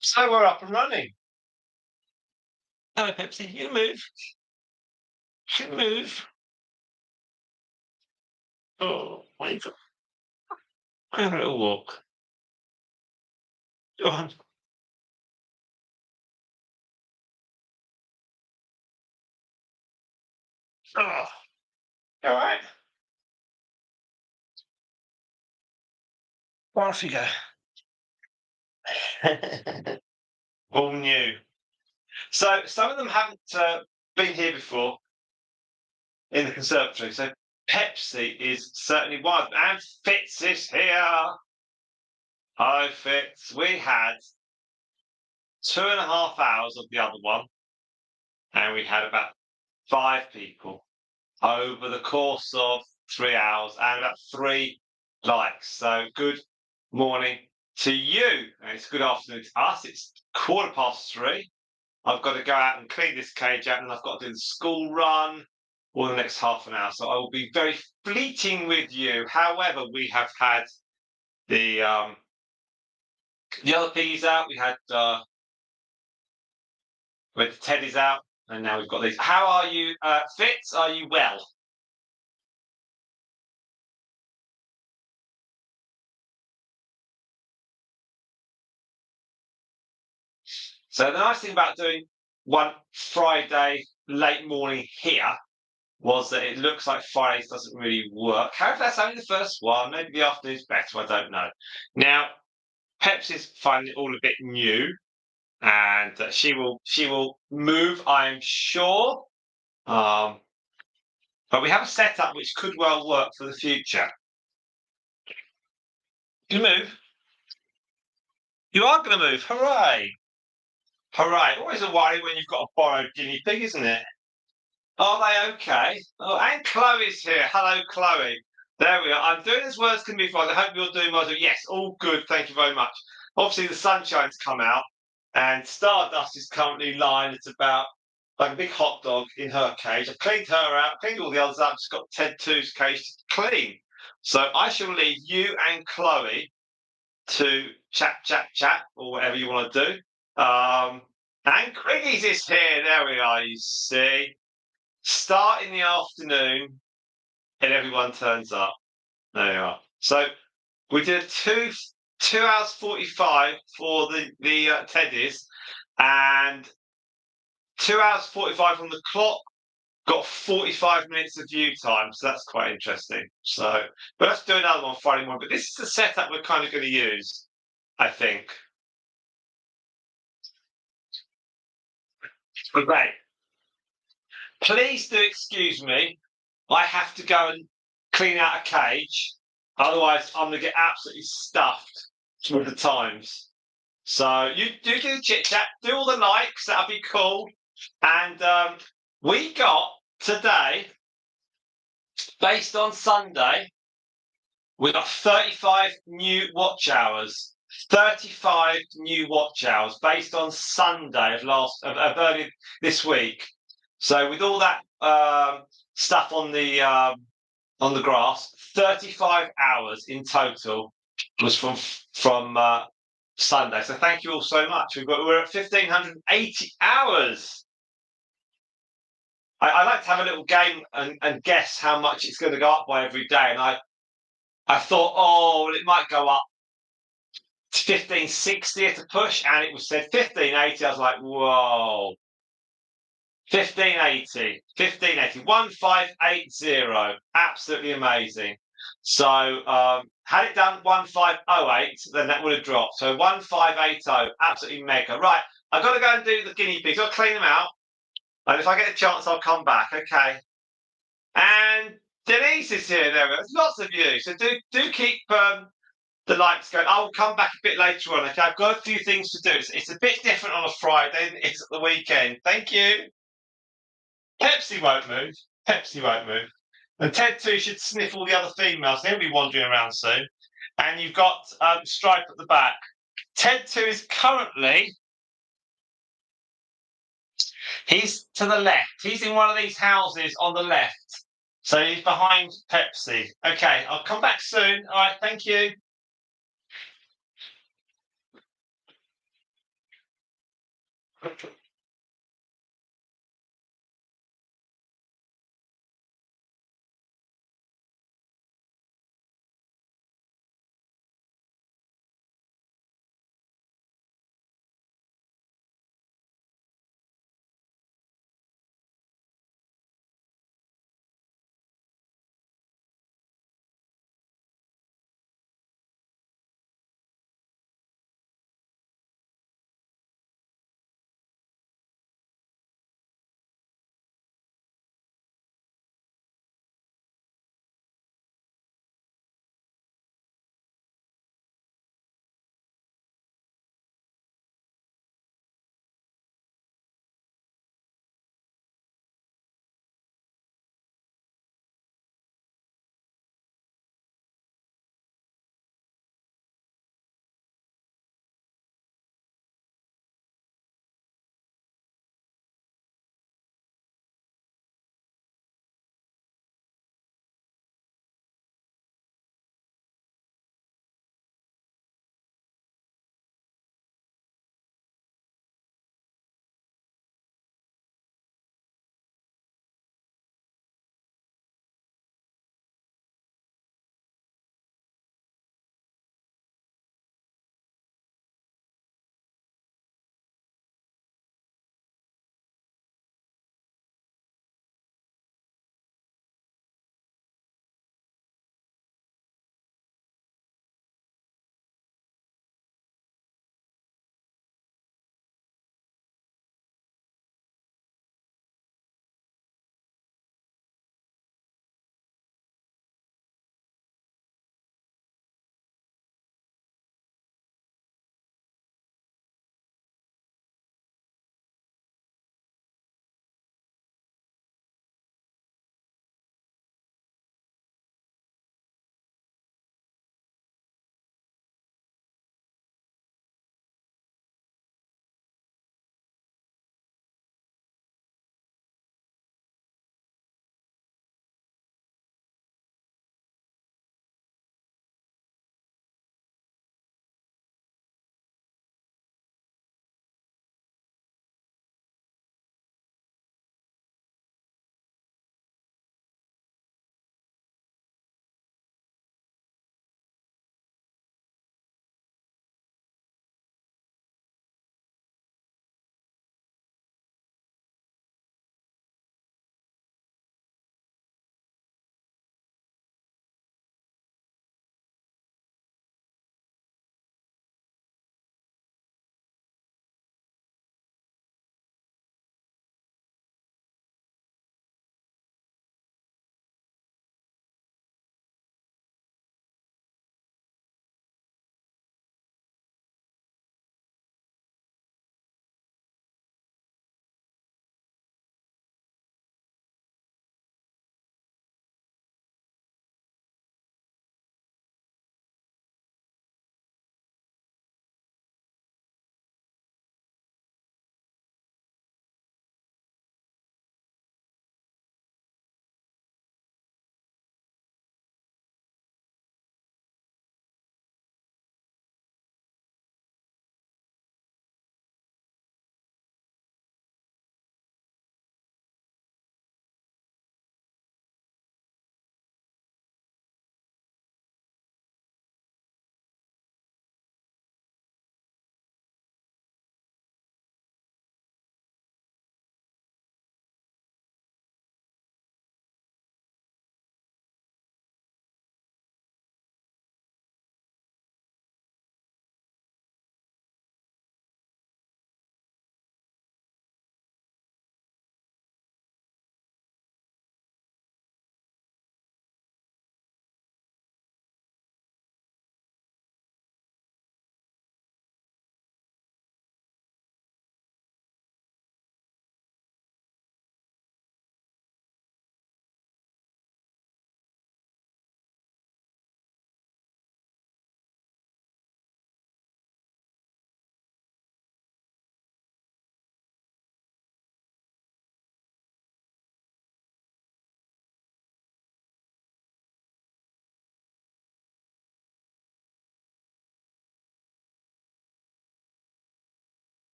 So we're up and running. Hello, Pepsi. You can move. You can move. Oh, wake up. Have a little walk. Go on. Oh, all right. Off you go. All new. So some of them haven't been here before in the conservatory. So Pepsi is certainly one of them. And Fitz is here. Hello, Fitz. We had 2.5 hours of the other one, and we had about 5 people over the course of 3 hours and about 3 likes. So good morning to you. And it's good afternoon to us. It's 3:15. I've got to go out and clean this cage out, and I've got to do the school run for the next half an hour. So I will be very fleeting with you. However, we have had the other piggies out. We had the teddies out, and now we've got these. How are you, Fitz? Are you well? So the nice thing about doing one Friday late morning here was that it looks like Fridays doesn't really work. However, that's only the first one. Maybe the afternoon's better. I don't know. Now, Pepsi's finding it all a bit new, and she will move, I'm sure. But we have a setup which could well work for the future. You move. You are going to move. Hooray! Hooray! Always a worry when you've got a borrowed guinea pig, isn't it? Are they okay? Oh, and Chloe's here. Hello, Chloe. There we are. I'm doing as well as can be for us. I hope you're doing well. Yes, all good. Thank you very much. Obviously, the sunshine's come out, and Stardust is currently lying at about like a big hot dog in her cage. I cleaned her out, cleaned all the others up. Just got Ted 2's cage to clean. So I shall leave you and Chloe to chat, or whatever you want to do. And Criggy's is here. There we are. You see. Start in the afternoon, and everyone turns up. There you are. So we did 2 hours 45 for the teddies, and 2 hours 45 on the clock. Got 45 minutes of view time, so that's quite interesting. So, but let's do another one Friday morning. But this is the setup we're kind of going to use, I think. Okay. Please do excuse me. I have to go and clean out a cage. Otherwise, I'm going to get absolutely stuffed with the times. So you do the chit chat, do all the likes. That'll be cool. And we got today, based on Sunday, we got 35 new watch hours. 35 new watch hours based on Sunday of earlier this week. So with all that stuff on the grass, 35 hours in total was from Sunday. So thank you all so much. We're at 1,580 hours. I like to have a little game and guess how much it's going to go up by every day. And I thought, oh, well, it might go up to 1,560 at a push, and it was said 1,580. I was like, whoa. 1,580, 1580, absolutely amazing. So had it done 1508, then that would have dropped. So 1580, absolutely mega. Right, I've got to go and do the guinea pigs. I'll clean them out, and if I get a chance, I'll come back. Okay. And Denise is here. There's lots of you. So do keep the likes going. I'll come back a bit later on. Okay, I've got a few things to do. It's a bit different on a Friday than it's at the weekend. Thank you. Pepsi won't move. Pepsi won't move. And Ted 2 should sniff all the other females. They'll be wandering around soon. And you've got Stripe at the back. Ted 2 is currently... He's to the left. He's in one of these houses on the left. So he's behind Pepsi. Okay, I'll come back soon. All right, thank you.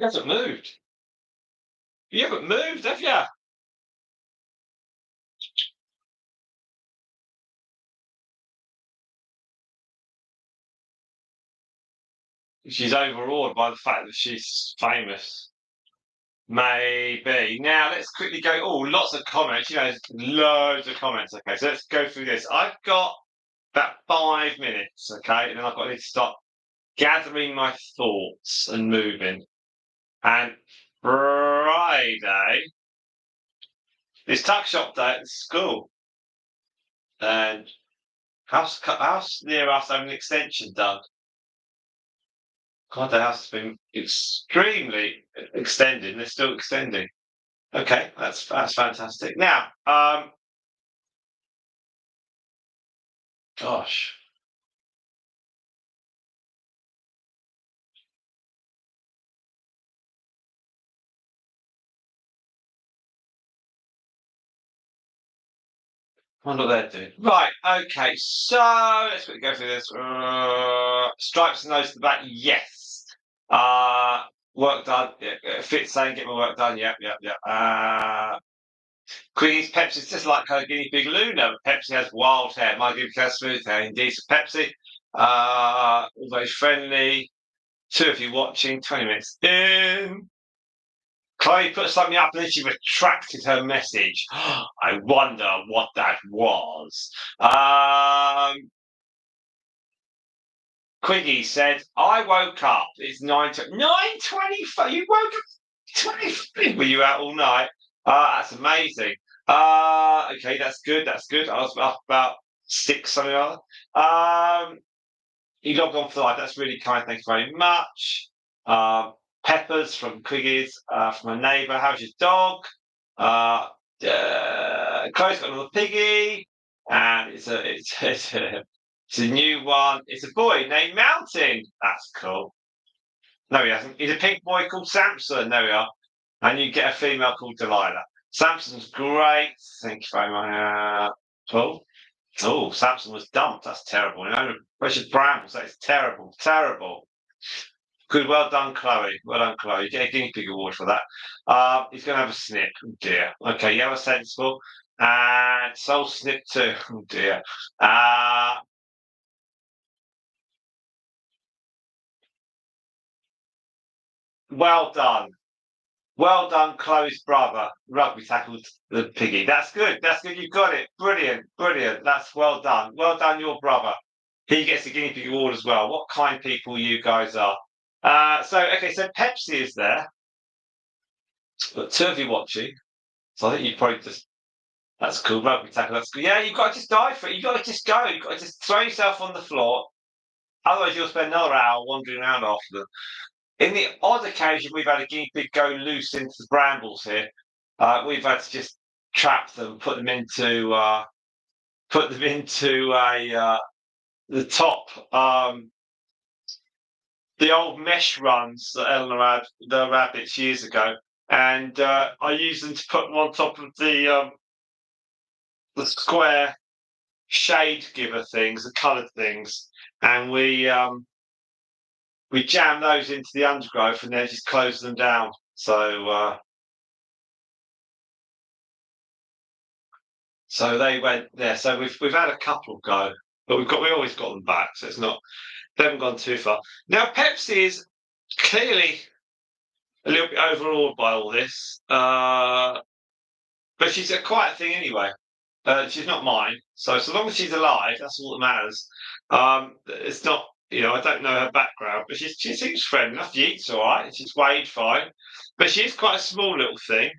You haven't moved. You haven't moved, have you? She's overawed by the fact that she's famous. Maybe. Now let's quickly go. Oh, lots of comments. Loads of comments. Okay, so let's go through this. I've got about 5 minutes. Okay, and then I've got to start gathering my thoughts and moving. And Friday is tuck shop day at the school, and house near us having an extension done. God, the house has been extremely extended, and they're still extending. Okay, that's fantastic. Now, gosh, I wonder what they're doing. Right, okay, so let's quickly go through this. Stripes and nose to the back, yes. Work done. Yeah, fit saying get my work done. Yep, yep, yep. Queenie's Pepsi's just like her guinea pig Luna. Pepsi has wild hair. My guinea pig has smooth hair. Indeed, so Pepsi. Always friendly. Two of you watching. 20 minutes in. Chloe put something up and then she retracted her message. I wonder what that was. Quiggy said, "I woke up. It's 9:25. You woke up 20. Were you out all night? That's amazing. Okay, that's good. That's good. I was up about 6 something or other. You logged on for live. That's really kind. Thank you very much. Peppers from Quiggies, from a neighbour. How's your dog? Chloe's got another piggy, and it's a new one. It's a boy named Mountain. That's cool. No, he hasn't. He's a pink boy called Samson. There we are. And you get a female called Delilah. Samson's great. Thank you very much. Oh, Samson was dumped. That's terrible. Richard Brambles. That's terrible. Terrible. Good. Well done, Chloe. Well done, Chloe. You get a guinea pig award for that. He's going to have a snip. Oh, dear. Okay, yeah, that's sensible. And Soul snip too. Oh, dear. Well done. Well done, Chloe's brother. Rugby tackled the piggy. That's good. That's good. You've got it. Brilliant. Brilliant. That's well done. Well done, your brother. He gets the guinea pig award as well. What kind people you guys are. Okay, so Pepsi is there. But two of you watching. So I think you probably just that's cool. Rugby tackle, that's cool. Yeah, you've got to just dive for it. You've got to just go. You've got to just throw yourself on the floor. Otherwise, you'll spend another hour wandering around after them. In the odd occasion we've had a guinea pig go loose into the brambles here, we've had to just trap them, put them into a the top, the old mesh runs that Eleanor had the rabbits years ago, and I used them to put them on top of the square shade giver things, the coloured things, and we jam those into the undergrowth and then just close them down. So they went there. So we've had a couple go, but we always got them back. So it's not they haven't gone too far. Now Pepsi is clearly a little bit overawed by all this, but she's a quiet thing anyway. She's not mine, so long as she's alive, that's all that matters. It's not, I don't know her background, but she seems friendly enough. She eats all right. She's weighed fine, but she is quite a small little thing.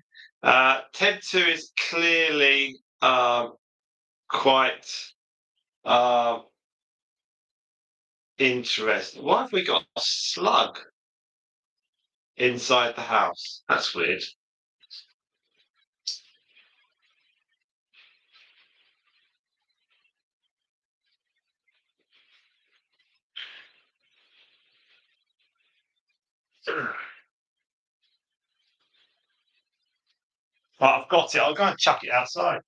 Ted 2 is clearly quite uh, interesting. Why have we got a slug inside the house? That's weird. Right, I've got it. I'll go and chuck it outside.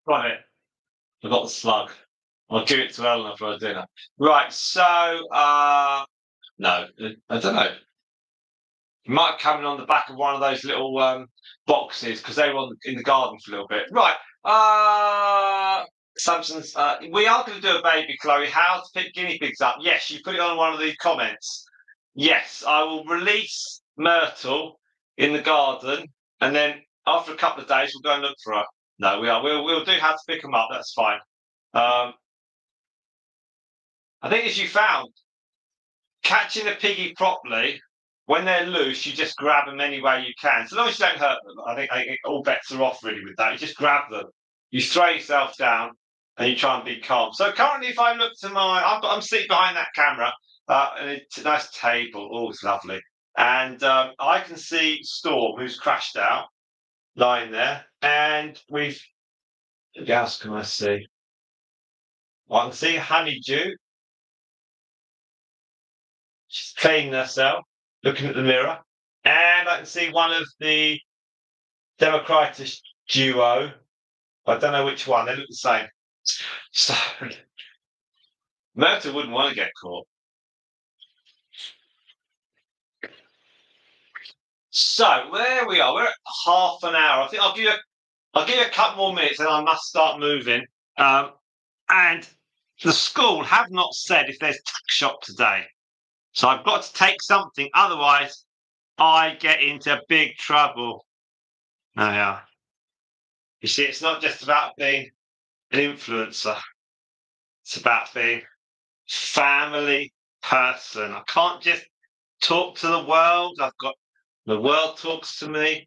Got it. I got the slug. I'll give it to Eleanor for her dinner. Right, so no, I don't know. It might have come in on the back of one of those little boxes because they were in the garden for a little bit. Right. Samson's. We are going to do a baby, Chloe. How to pick guinea pigs up? Yes, you put it on one of the comments. Yes, I will release Myrtle in the garden, and then after a couple of days, we'll go and look for her. No, we are. We'll do how to pick them up. That's fine. I think as you found, catching a piggy properly, when they're loose, you just grab them any way you can. So long as you don't hurt them, I think all bets are off really with that. You just grab them, you throw yourself down, and you try and be calm. So currently, if I look to I'm sitting behind that camera, and it's a nice table. Oh, it's lovely. And I can see Storm, who's crashed out, lying there. And what else can I see? Well, I can see Honeydew. She's cleaning herself, looking at the mirror. And I can see one of the Democritus duo. I don't know which one. They look the same. So Murta wouldn't want to get caught. So there we are. We're at half an hour. I think I'll give you a couple more minutes, and I must start moving. And the school have not said if there's tuck shop today, so I've got to take something. Otherwise, I get into big trouble. Oh, yeah. You see, it's not just about being an influencer. It's about being family person. I can't just talk to the world. I've got the world talks to me.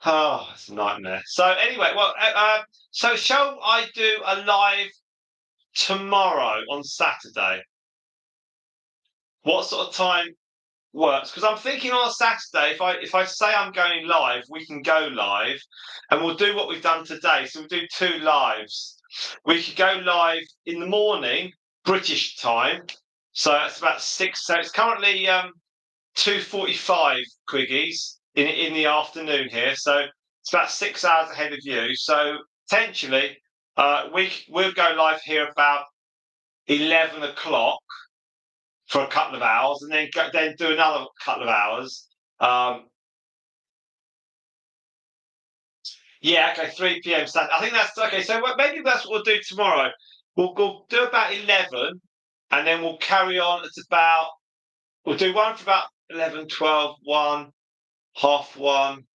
Oh, it's a nightmare. So anyway, well, so shall I do a live tomorrow on Saturday? What sort of time works? Because I'm thinking on a Saturday, if I say I'm going live, we can go live, and we'll do what we've done today. So we'll do two lives. We could go live in the morning, British time. So that's about 6. So it's currently 2:45 Quiggies in the afternoon here. So it's about 6 hours ahead of you. So potentially we'll go live here about 11 o'clock for a couple of hours, and then do another couple of hours. Yeah, okay, 3 p.m. Saturday. I think that's okay. So maybe that's what we'll do tomorrow. We'll do about 11, and then we'll carry on at about. We'll do one for about 11, 12, 1, half 1.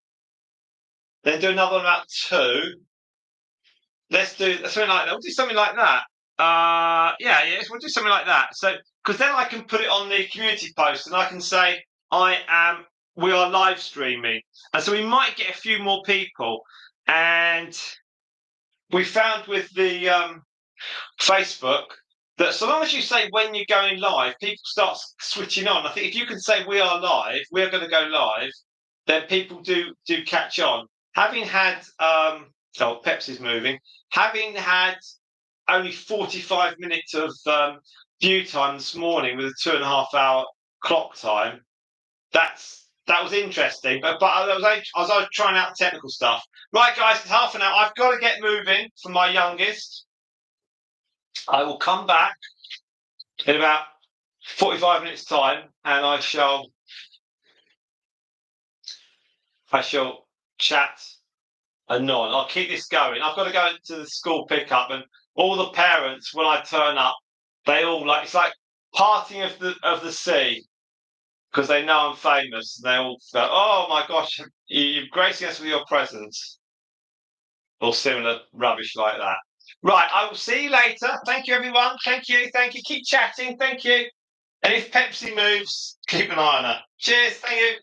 Then do another one about 2. Let's do something like that. We'll do something like that. Yeah, we'll do something like that. So, because then I can put it on the community post, and I can say we are live streaming, and so we might get a few more people. And we found with the Facebook that so long as you say when you're going live, people start switching on. I think if you can say we are live, we're going to go live, then people do catch on. Having had Pepsi's moving, having had only 45 minutes of view time this morning with a 2.5 hour clock time, that was interesting. But I was trying out technical stuff. Right, guys, it's half an hour. I've got to get moving for my youngest. I will come back in about 45 minutes' time, and I shall chat anon. I'll keep this going. I've got to go to the school pickup, and all the parents, when I turn up, they all it's like parting of the sea because they know I'm famous. And they all go, "Oh my gosh, you're gracing us with your presence," or similar rubbish like that. Right, I will see you later. Thank you, everyone. Thank you. Thank you. Keep chatting. Thank you. And if Pepsi moves, keep an eye on her. Cheers. Thank you.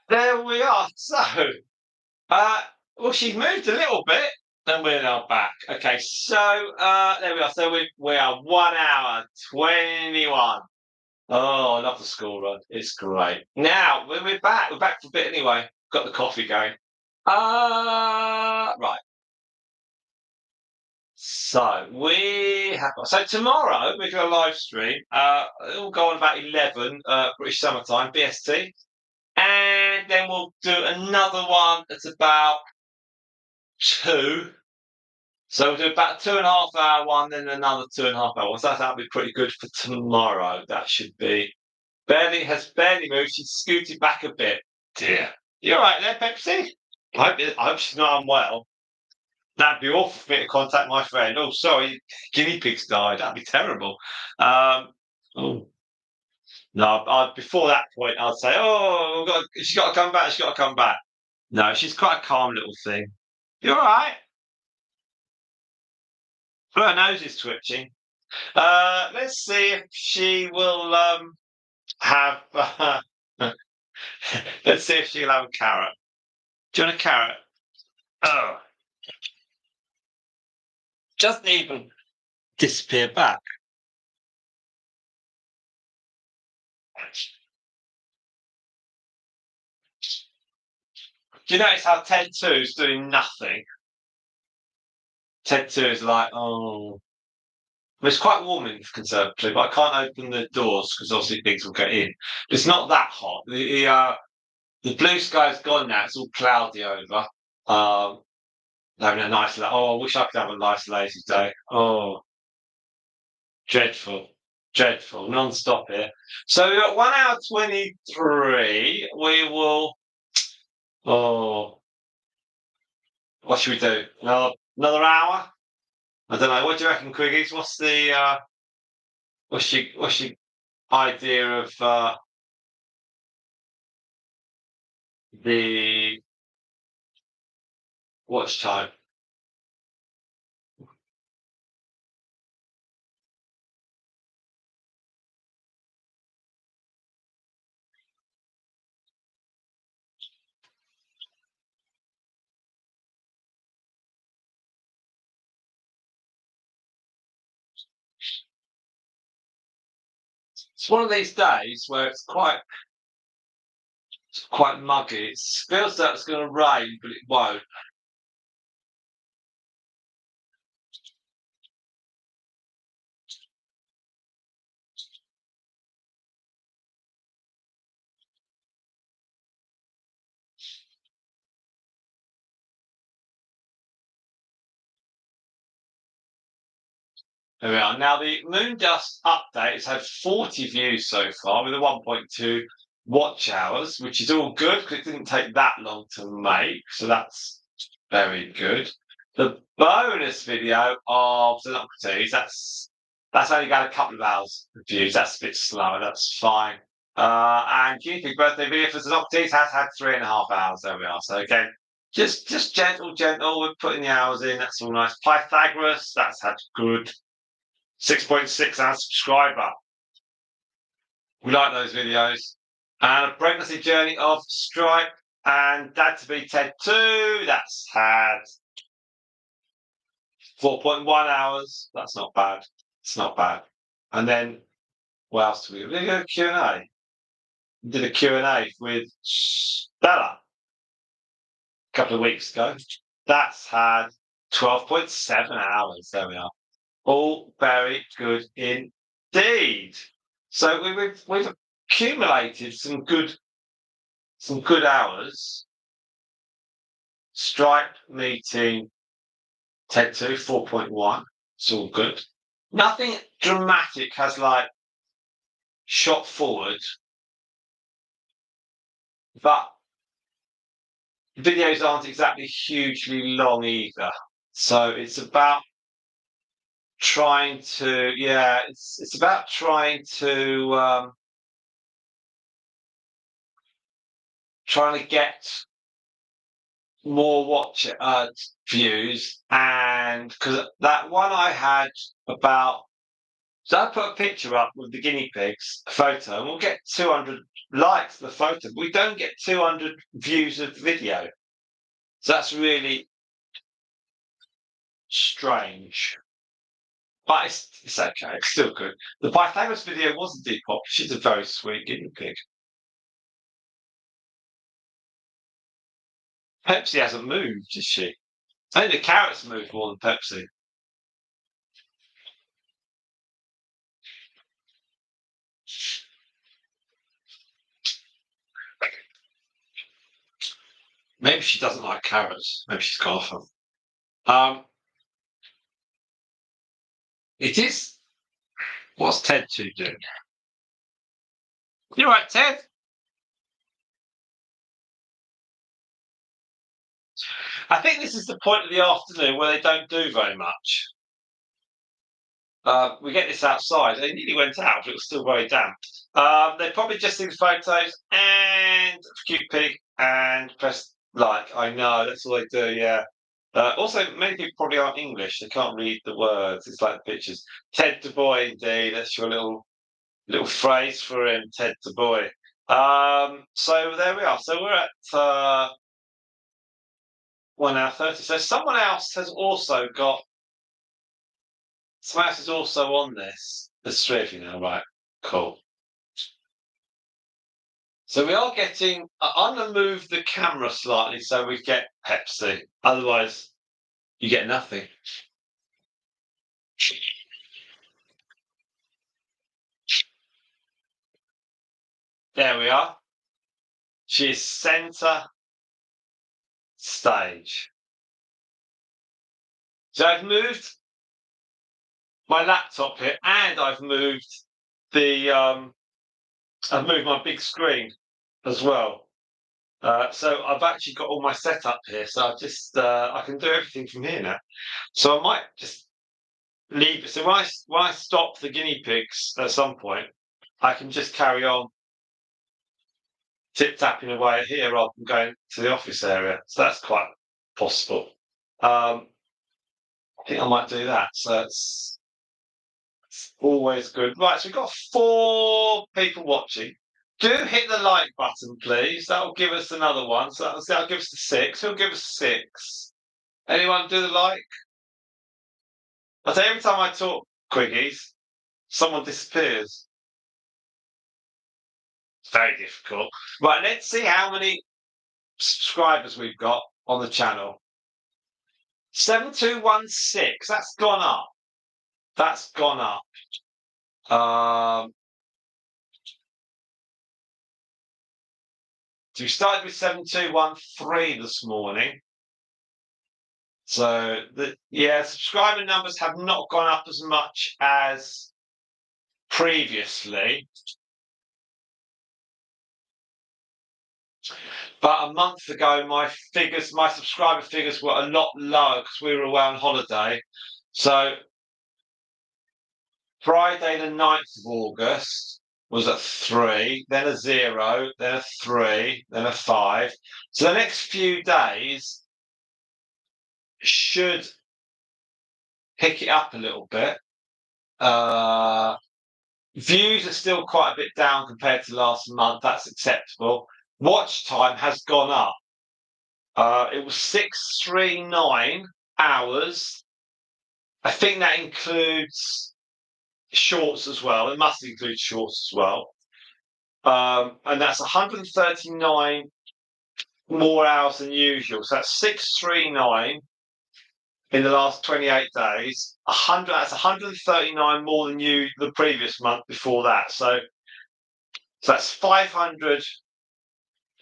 there we are. So, uh, well, she's moved a little bit, then we're now back. Okay, so there we are. So we are 1 hour 21. Oh, I love the school run. It's great. Now we're back. We're back for a bit anyway. Got the coffee going. Right. So we have. So tomorrow we're going to live stream. It'll go on about 11 British summertime BST, and then we'll do another one that's about 2. So we'll do about a 2.5 hour one, then another 2.5 hour one. So that'll be pretty good for tomorrow. That should be. Barely moved. She's scooted back a bit. Dear. You all right there, Pepsi? I hope she's not unwell. That'd be awful for me to contact my friend. Oh, sorry, guinea pigs died. That'd be terrible. Oh no, before that point, I'd say, oh, she's got to come back. She's got to come back. No, she's quite a calm little thing. You all right? Her nose is twitching. Let's see if she will have. Let's see if she'll have a carrot. Do you want a carrot? Oh, doesn't even disappear back. Do you notice how Ted 2 is doing nothing? Ted 2 is like, oh. Well, it's quite warm in the conservatory, but I can't open the doors because obviously pigs will get in. It's not that hot. The blue sky's gone now. It's all cloudy over. Um, having a nice. Oh, I wish I could have a nice lazy day. Oh, dreadful, dreadful, non-stop here. So we're at 1 hour 23. We will. Oh, what should we do? Another hour? I don't know. What do you reckon, Quiggies? What's your idea of the watch time? It's one of these days where it's quite muggy. It feels like it's going to rain, but it won't. There we are. Now the moon dust update has had 40 views so far with a 1.2 watch hours, which is all good because it didn't take that long to make. So that's very good. The bonus video of the Socrates, that's only got a couple of hours of views. That's a bit slower. That's fine. And Guinea Pig birthday video for Socrates has had 3.5 hours. There we are. So again, just gentle. We're putting the hours in. That's all nice. Pythagoras, that's had good 6.6 hour subscriber. We like those videos. And a pregnancy journey of Stripe and Dad to be Ted 2. That's had 4.1 hours. That's not bad. It's not bad. And then what else do we do? We did a Q&A. We did a Q&A with Stella a couple of weeks ago. That's had 12.7 hours. There we are. All very good indeed. So we've accumulated some good hours. Stripe meeting Ted 2, 4.1. It's all good. Nothing dramatic has like shot forward, but videos aren't exactly hugely long either. So it's about trying to it's about trying to get more watch views, and because that one I had about So I put a picture up with the guinea pigs, a photo, and we'll get 200 likes for the photo, but we don't get 200 views of video. So that's really strange. But it's okay. It's still good. The Pythagoras video wasn't deep pop. She's a very sweet guinea pig. Pepsi hasn't moved, has she? I think the carrots moved more than Pepsi. Maybe she doesn't like carrots. Maybe she's gone off them. It is. What's Ted 2 doing? You all right, Ted? I think this is the point of the afternoon where they don't do very much. We get this outside. They nearly went out, but it was still very damp. They probably just see the photos and cute pig and press like. I know that's all they do. Yeah. Also, many people probably aren't English. They can't read the words. It's like the pictures. Ted the boy, indeed. That's your little phrase for him, Ted the boy. So there we are. So we're at 1 hour 30. So someone else is also on this. There's three of you now, right? Cool. So we are getting. I'm going to move the camera slightly so we get Pepsi. Otherwise, you get nothing. There we are. She's centre stage. So I've moved my laptop here, and the I've moved my big screen as well. So I've actually got all my setup here. So I can do everything from here now. So I might just leave it. So when I stop the guinea pigs at some point, I can just carry on tip tapping away here rather than going to the office area. So that's quite possible. I think I might do that. So it's always good. Right, so we've got 4 people watching. Do hit the like button, please. That'll give us another one. So that'll give us the 6. Who'll give us 6? Anyone do the like? I tell you, every time I talk quickies, someone disappears. It's very difficult. Right, let's see how many subscribers we've got on the channel. 7216. That's gone up. That's gone up. So we started with 7213 this morning. So subscriber numbers have not gone up as much as previously. But a month ago, my subscriber figures were a lot lower because we were away on holiday. So Friday the 9th of August was at 3, then a 0, then a 3, then a 5. So the next few days should pick it up a little bit. Views are still quite a bit down compared to last month. That's acceptable. Watch time has gone up. It was 639 hours. I think that includes shorts as well. It must include shorts as well. And that's 139 more hours than usual. So that's 639 in the last 28 days. That's 139 more than the previous month before that. So that's 500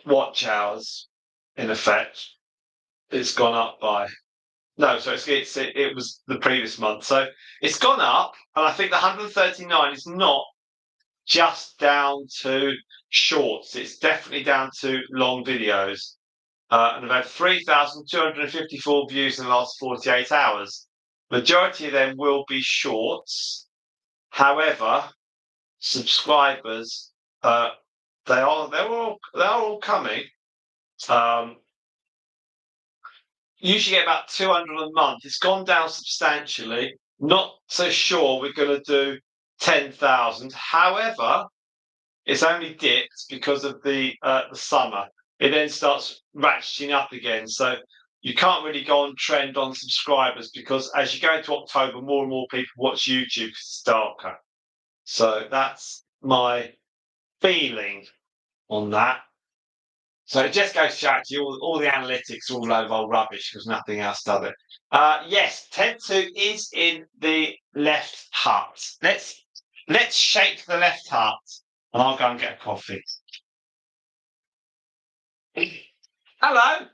watch hours in effect. It's gone up by. No, so it was the previous month. So it's gone up, and I think the 139 is not just down to shorts. It's definitely down to long videos. And I've had 3,254 views in the last 48 hours. Majority of them will be shorts. However, subscribers, they're all coming. Usually get about 200 a month. It's gone down substantially. Not so sure we're going to do 10,000. However, it's only dipped because of the summer. It then starts ratcheting up again. So you can't really go on trend on subscribers because as you go into October, more and more people watch YouTube 'cause it's darker. So that's my feeling on that. So it just goes to show you all the analytics are all a load of old rubbish because nothing else does it. Yes, 10-2 is in the left hut. Let's shake the left hut and I'll go and get a coffee. Hello.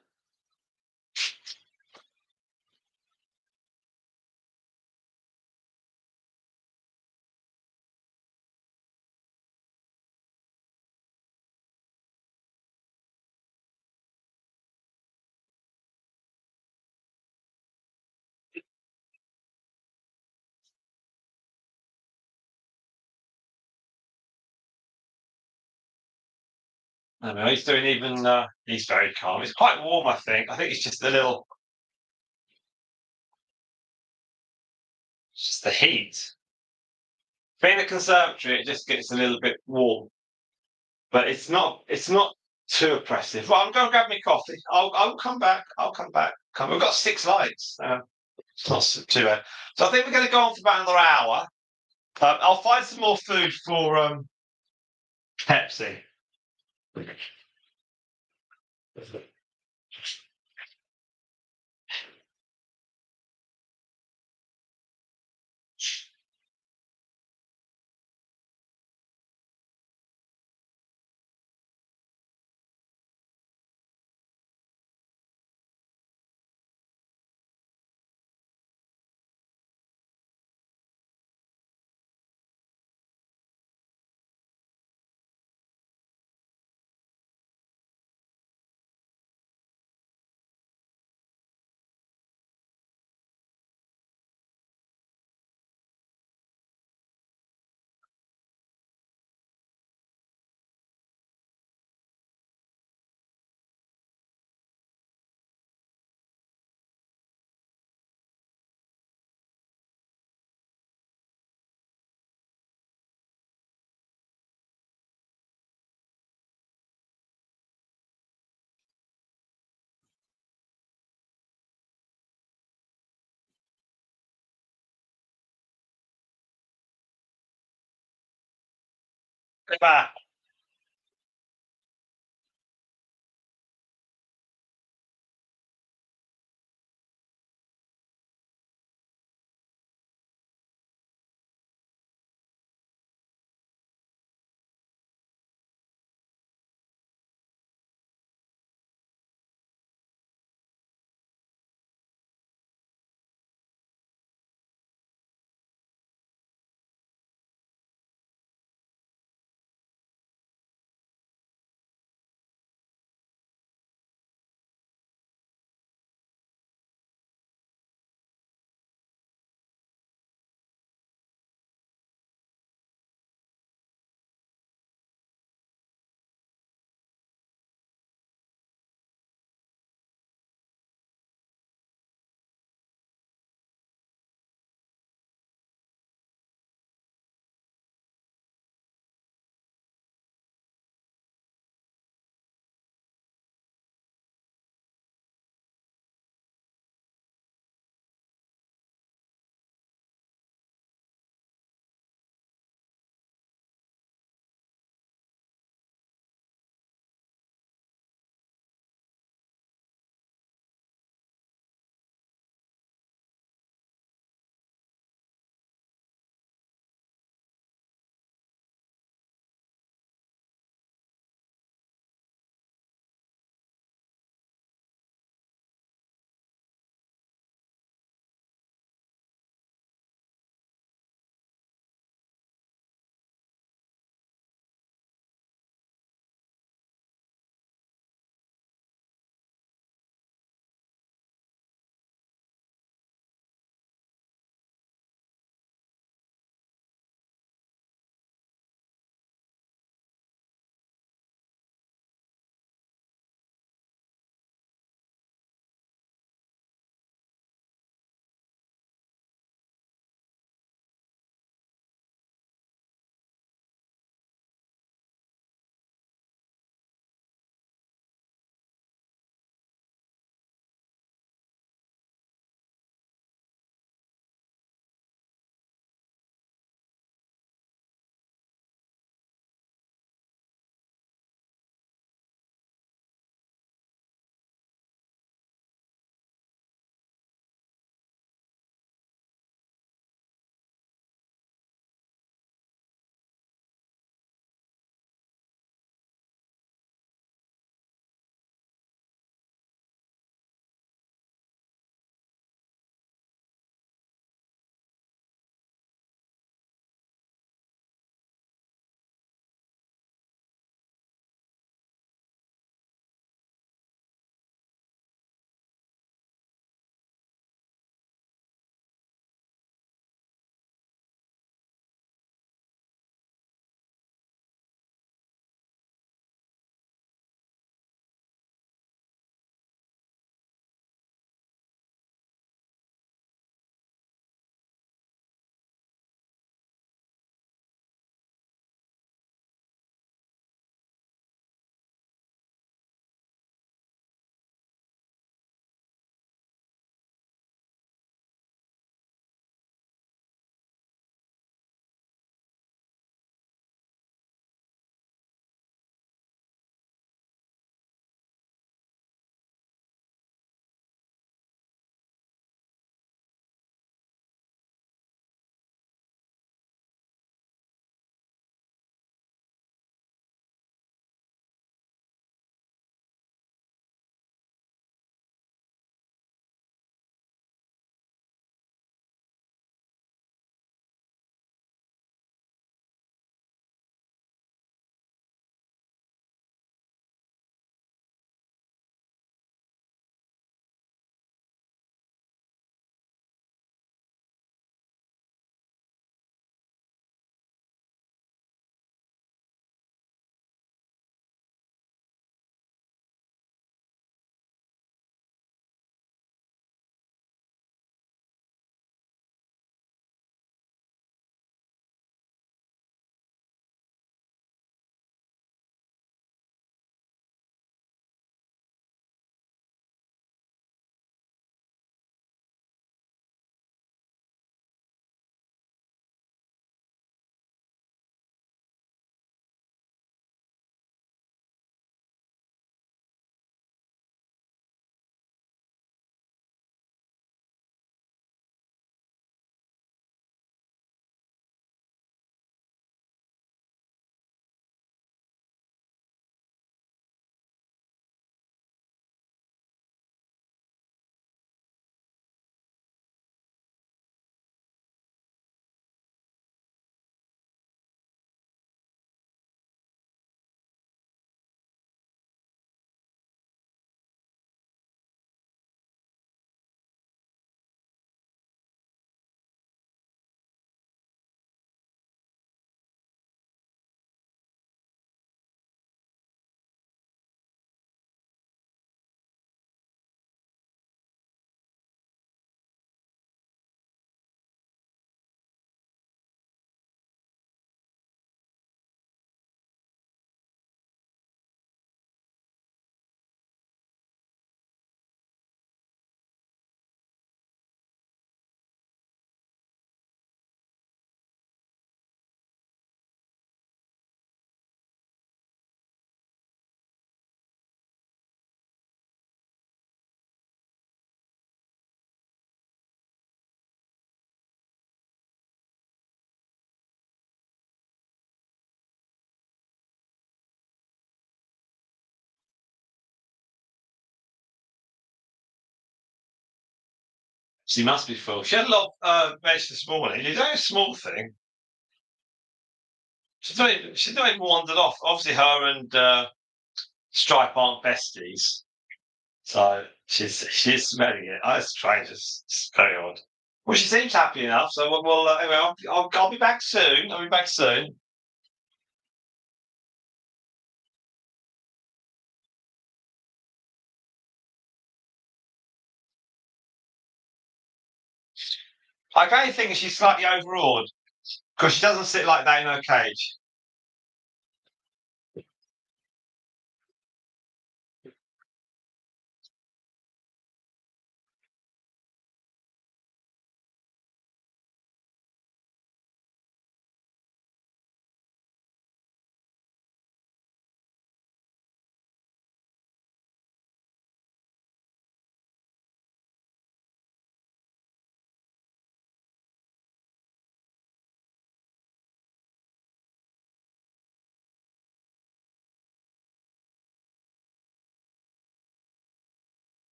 I know he's doing even. He's very calm. It's quite warm, I think. I think it's just a little, it's just the heat. Being a conservatory, it just gets a little bit warm, but it's not. It's not too oppressive. Well, I'm going to grab my coffee. I'll come back. I'll come back. Come. We've got 6 lights. It's not too bad. So I think we're going to go on for about another hour. I'll find some more food for Pepsi. Goodbye. She must be full. She had a lot of veg this morning. It's only a small thing. She's not even wandered off. Obviously, her and Stripe aren't besties, so she's smelling it. Oh, it's strange. It's very odd. Well, she seems happy enough. So anyway, I'll be back soon. I'll be back soon. I can only think she's slightly overawed because she doesn't sit like that in her cage.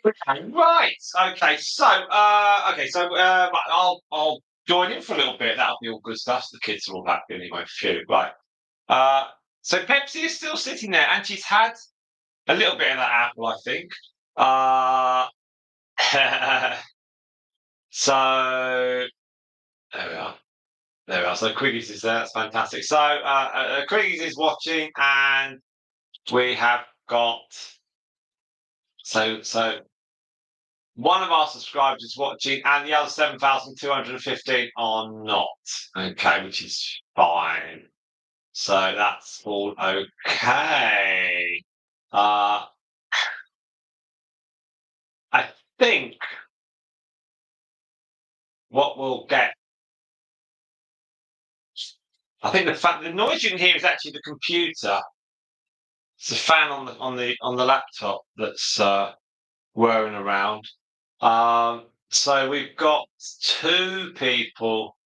Okay, right. Right, I'll join in for a little bit. That'll be all good stuff. The kids are all happy anyway. Phew. Right. Uh, so Pepsi is still sitting there, and she's had a little bit of that apple, I think. Uh, so there we are. There we are. So Quiggies is there. That's fantastic. So Quiggies is watching, and we have got so one of our subscribers is watching, and the other 7,215 are not. Okay, which is fine. So that's all okay. Uh, I think what we'll get. I think the noise you can hear is actually the computer. It's a fan on the laptop that's whirring around. So we've got two people.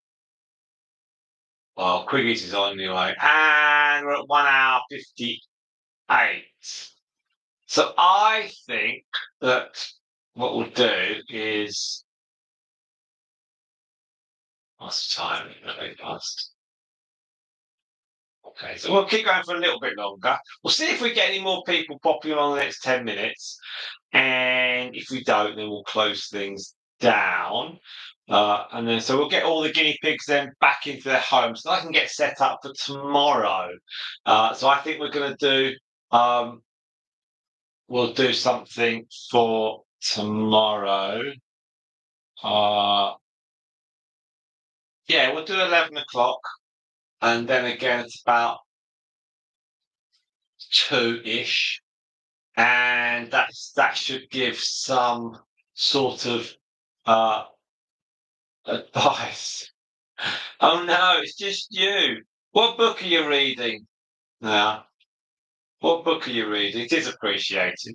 Well, Quiggies is on anyway, and we're at 1 hour 58. So I think that what we'll do is what's the time? Very fast. Okay, so we'll keep going for a little bit longer. We'll see if we get any more people popping on the next 10 minutes. And if we don't, then we'll close things down. And then so we'll get all the guinea pigs then back into their homes so I can get set up for tomorrow. So I think we're going to do we'll do something for tomorrow. Uh, yeah, we'll do 11 o'clock, and then again it's about 2-ish, and that should give some sort of uh, advice. Oh no, it's just you. What book are you reading? Yeah. What book are you reading? It is appreciated.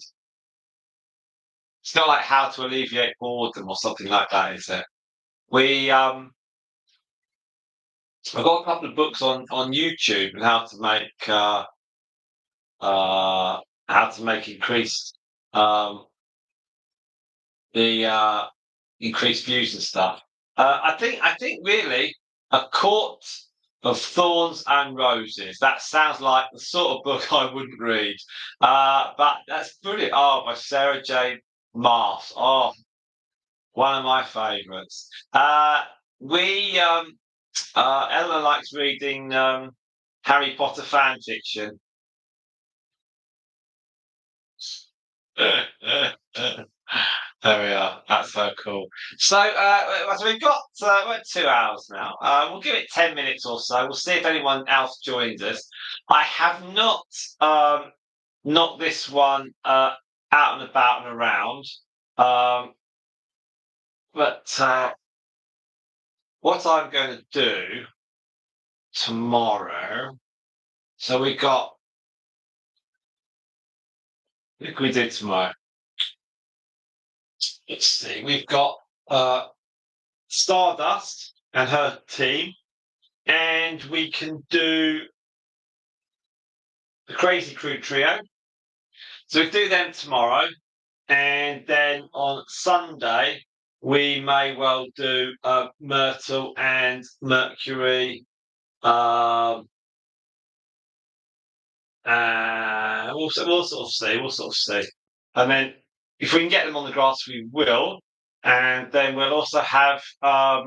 It's not like How to Alleviate Boredom or something like that, is it? We I've got a couple of books on YouTube on uh how to make um the increased views and stuff. I think really A Court of Thorns and Roses. That sounds like the sort of book I wouldn't read. But that's brilliant. Oh, by Sarah J. Maas. Oh, one of my favourites. We Ella likes reading Harry Potter fan fiction. There we are. That's so cool. So we've got we're at 2 hours now. We'll give it 10 minutes or so. We'll see if anyone else joins us. I have not this one out and about and around. Um, but what I'm going to do tomorrow. So we got. What can we do tomorrow? Let's see. We've got Stardust and her team, and we can do the Crazy Crew trio. So we do them tomorrow, and then on Sunday we may well do Myrtle and Mercury. Um, we'll sort of see. We'll sort of see, and then if we can get them on the grass, we will. And then we'll also have uh,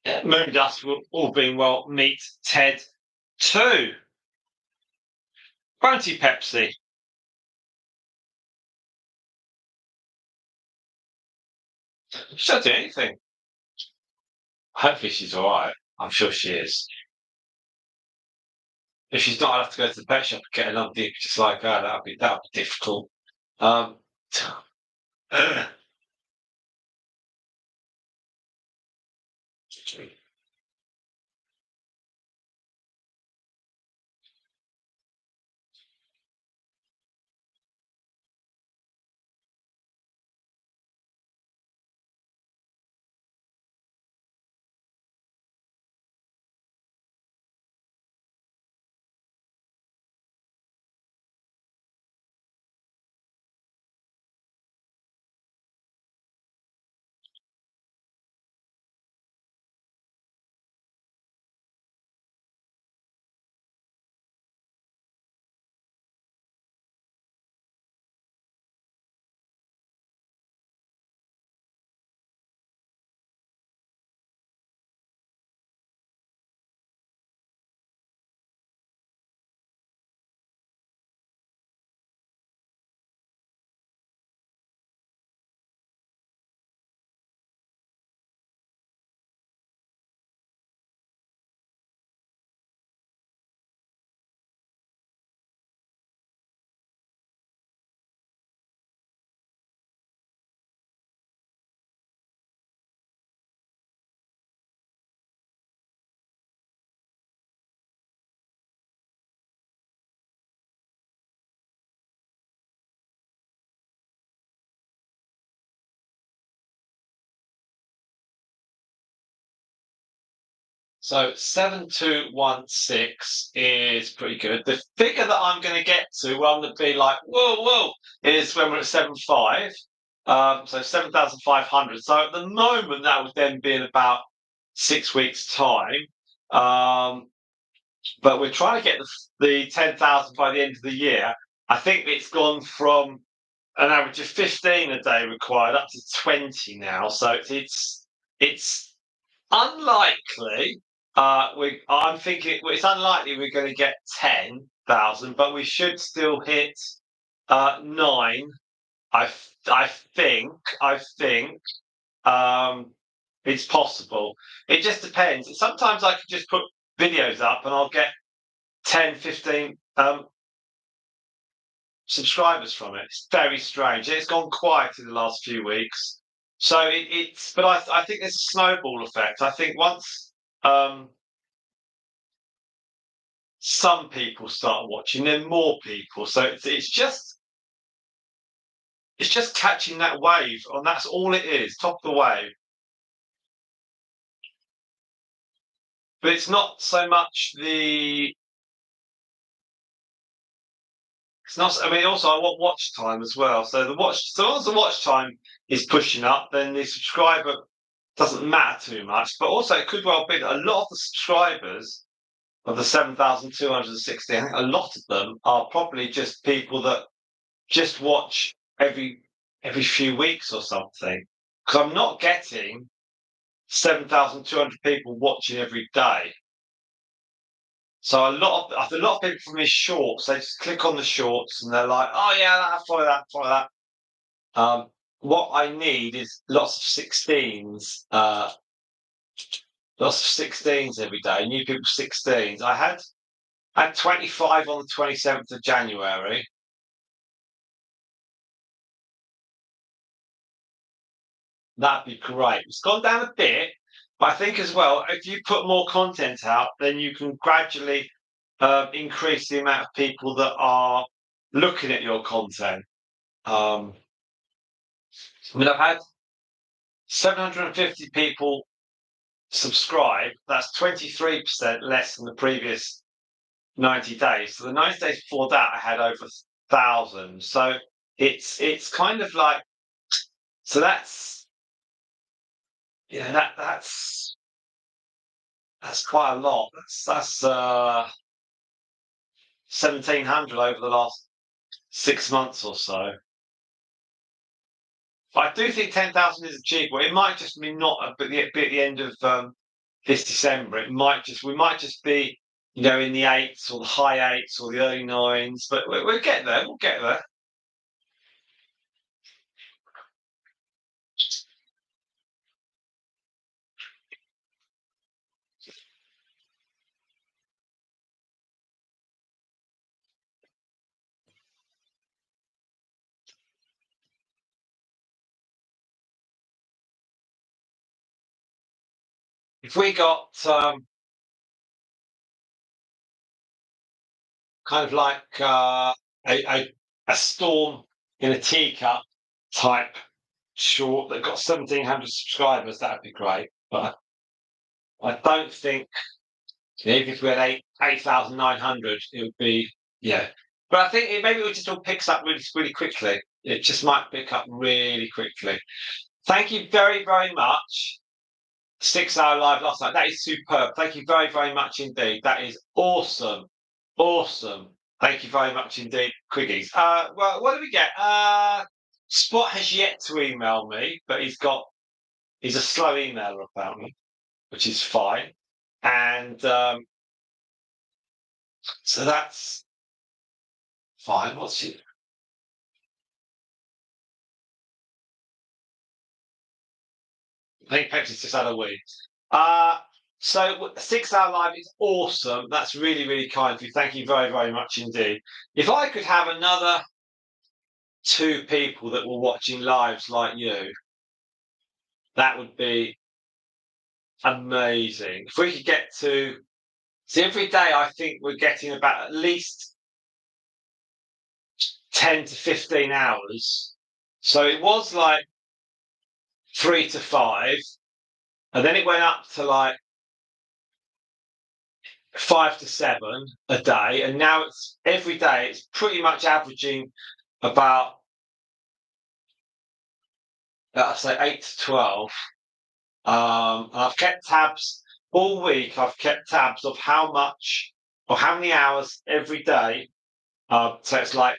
Moondust will all being well meet Ted too. Won't he, Pepsi? She don't do anything. Hopefully she's all right. I'm sure she is. If she's not, I'll have to go to the pet shop and get another dip just like her. That'd be difficult. Um, So 7216 is pretty good. The figure that I'm going to get to, where I'm going to be like, whoa, whoa, is when we're at 75. So 7,500. So at the moment, that would then be in about 6 weeks' time. Um, but we're trying to get the 10,000 by the end of the year. I think it's gone from an average of 15 a day required up to 20 now. So it's unlikely. I'm thinking it's unlikely we're going to get 10,000, but we should still hit nine. I think. Um, it's possible. It just depends. Sometimes I can just put videos up and I'll get 10, 15 subscribers from it. It's very strange. It's gone quiet in the last few weeks. So but I think there's a snowball effect. I think once some people start watching, then more people. So it's just catching that wave, and that's all it is, top of the wave. But it's not so much the. It's not. I mean, also I want watch time as well. So so long as the watch time is pushing up, then the subscriber doesn't matter too much. But also, it could well be that a lot of the subscribers of the 7,260, I think a lot of them are probably just people that just watch every few weeks or something. Because I'm not getting 7,200 people watching every day. So a lot of people from these shorts, they just click on the shorts and they're like, oh yeah, follow that, follow that. What I need is lots of 16s every day, new people 16s. I had 25 on the 27th of January. That'd be great. It's gone down a bit, but I think as well, if you put more content out, then you can gradually increase the amount of people that are looking at your content. Um, I mean, I've had 750 people subscribe. That's 23% less than the previous 90 days. So the 90 days before that, I had over 1,000. So it's kind of like so that's that's quite a lot. That's 1,700 over the last 6 months or so. But I do think 10,000 is achievable. It might just be not be at the end of this December. We might just be in the eights or the high eights or the early nines. But we'll get there. We'll get there. If we got kind of like a storm in a teacup type short that got 1,700 subscribers, that'd be great. But I don't think even if we had 8,900, it would be yeah. But I think maybe it just all picks up really really quickly. It just might pick up really quickly. Thank you very very much. 6 hour live last night. That is superb. Thank you very very much indeed. That is awesome. Awesome. Thank you very much indeed, Quiggies. Well, what do we get? Spot has yet to email me, but he's a slow emailer apparently, which is fine. And so that's fine. What's it? I think Pepsi's just had a week. So 6 hour live is awesome. That's really, really kind of you. Thank you very, very much indeed. If I could have another two people that were watching lives like you, that would be amazing. If we could get to see every day, I think we're getting about at least 10 to 15 hours. So it was like 3 to 5, and then it went up to like 5 to 7 a day, and now it's every day. It's pretty much averaging about, I'd say, 8 to 12. And I've kept tabs all week. I've kept tabs of how much or how many hours every day. So it's like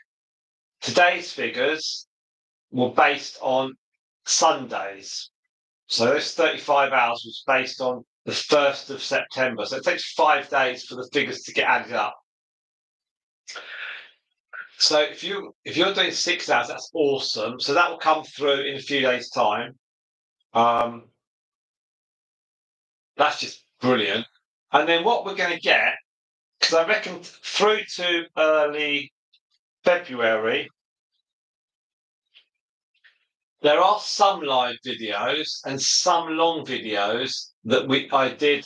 today's figures were based on Sundays. So this 35 hours was based on the 1st of September. So it takes 5 days for the figures to get added up. So if you're doing 6 hours, that's awesome. So that will come through in a few days' time. Um, that's just brilliant. And then what we're going to get, because I reckon through to early February, there are some live videos and some long videos that I did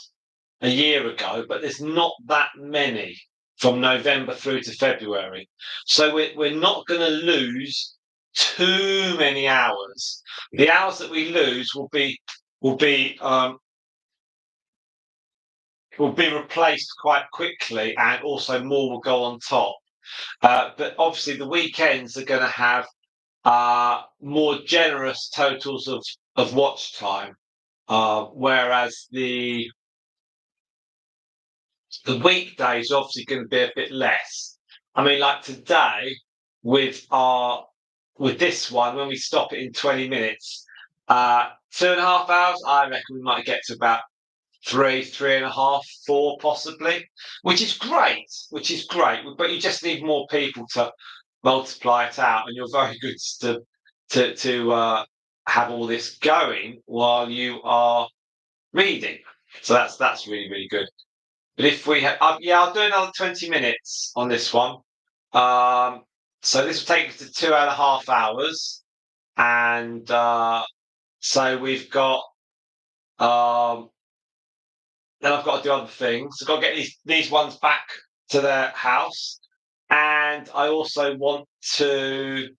a year ago, but there's not that many from November through to February. So we're not going to lose too many hours. The hours that we lose will be will be replaced quite quickly, and also more will go on top. But obviously, the weekends are going to have more generous totals of watch time, whereas the weekdays are obviously going to be a bit less. I mean, like today with this one, when we stop it in 20 minutes, 2.5 hours, I reckon we might get to about 3.5, 4 possibly, which is great. Which is great, but you just need more people to multiply it out, and you're very good to have all this going while you are reading. So that's really really good. But if we have, yeah, I'll do another 20 minutes on this one. Um, so this will take us to 2.5 hours, and so we've got. Um, then I've got to do other things. I've got to get these ones back to their house, and I also want to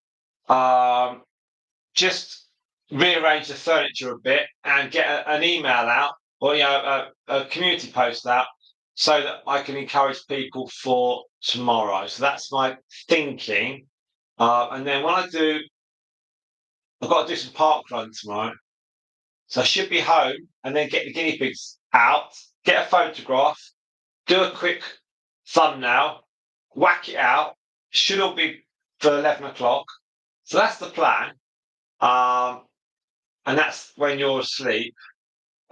just rearrange the furniture a bit and get an email out, or a community post out, so that I can encourage people for tomorrow. So that's my thinking. And then when I do, I've got to do some park run tomorrow. So I should be home and then get the guinea pigs out, get a photograph, do a quick thumbnail, whack it out. Should all be for 11 o'clock. So that's the plan. Um, and that's when you're asleep.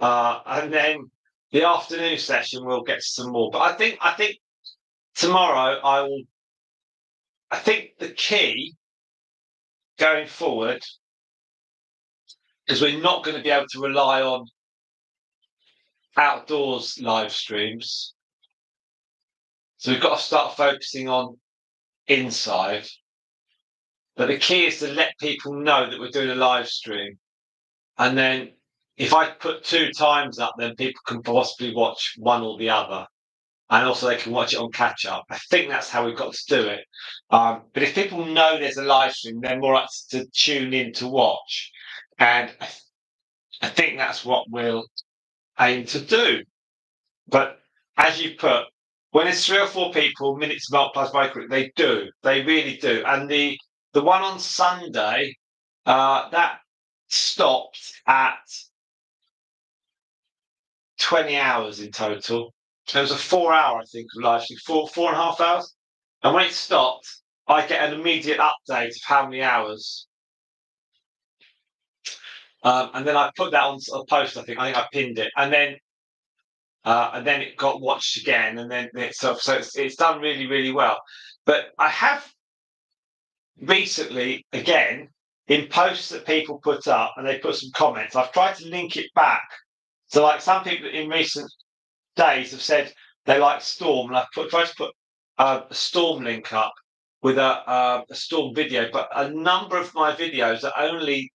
And then the afternoon session we'll get some more. But I think tomorrow I will. I think the key going forward is we're not going to be able to rely on outdoors live streams. So we've got to start focusing on inside. But the key is to let people know that we're doing a live stream. And then if I put 2 times up, then people can possibly watch one or the other. And also they can watch it on catch up. I think that's how we've got to do it. But if people know there's a live stream, they're more likely to tune in to watch. And I think that's what we'll aim to do. But as you put, when it's 3 or 4 people, minutes multiplies by quick. They do. They really do. And the one on Sunday, that stopped at 20 hours in total. It was a 4 hour, I think, live stream, 4.5 hours. And when it stopped, I get an immediate update of how many hours. And then I put that on a post. I think I pinned it, and then it got watched again, and then it's done really really well. But I have recently, again, in posts that people put up, and they put some comments, I've tried to link it back. So, like, some people in recent days have said they like Storm, and tried to put a Storm link up with a Storm video, but a number of my videos are only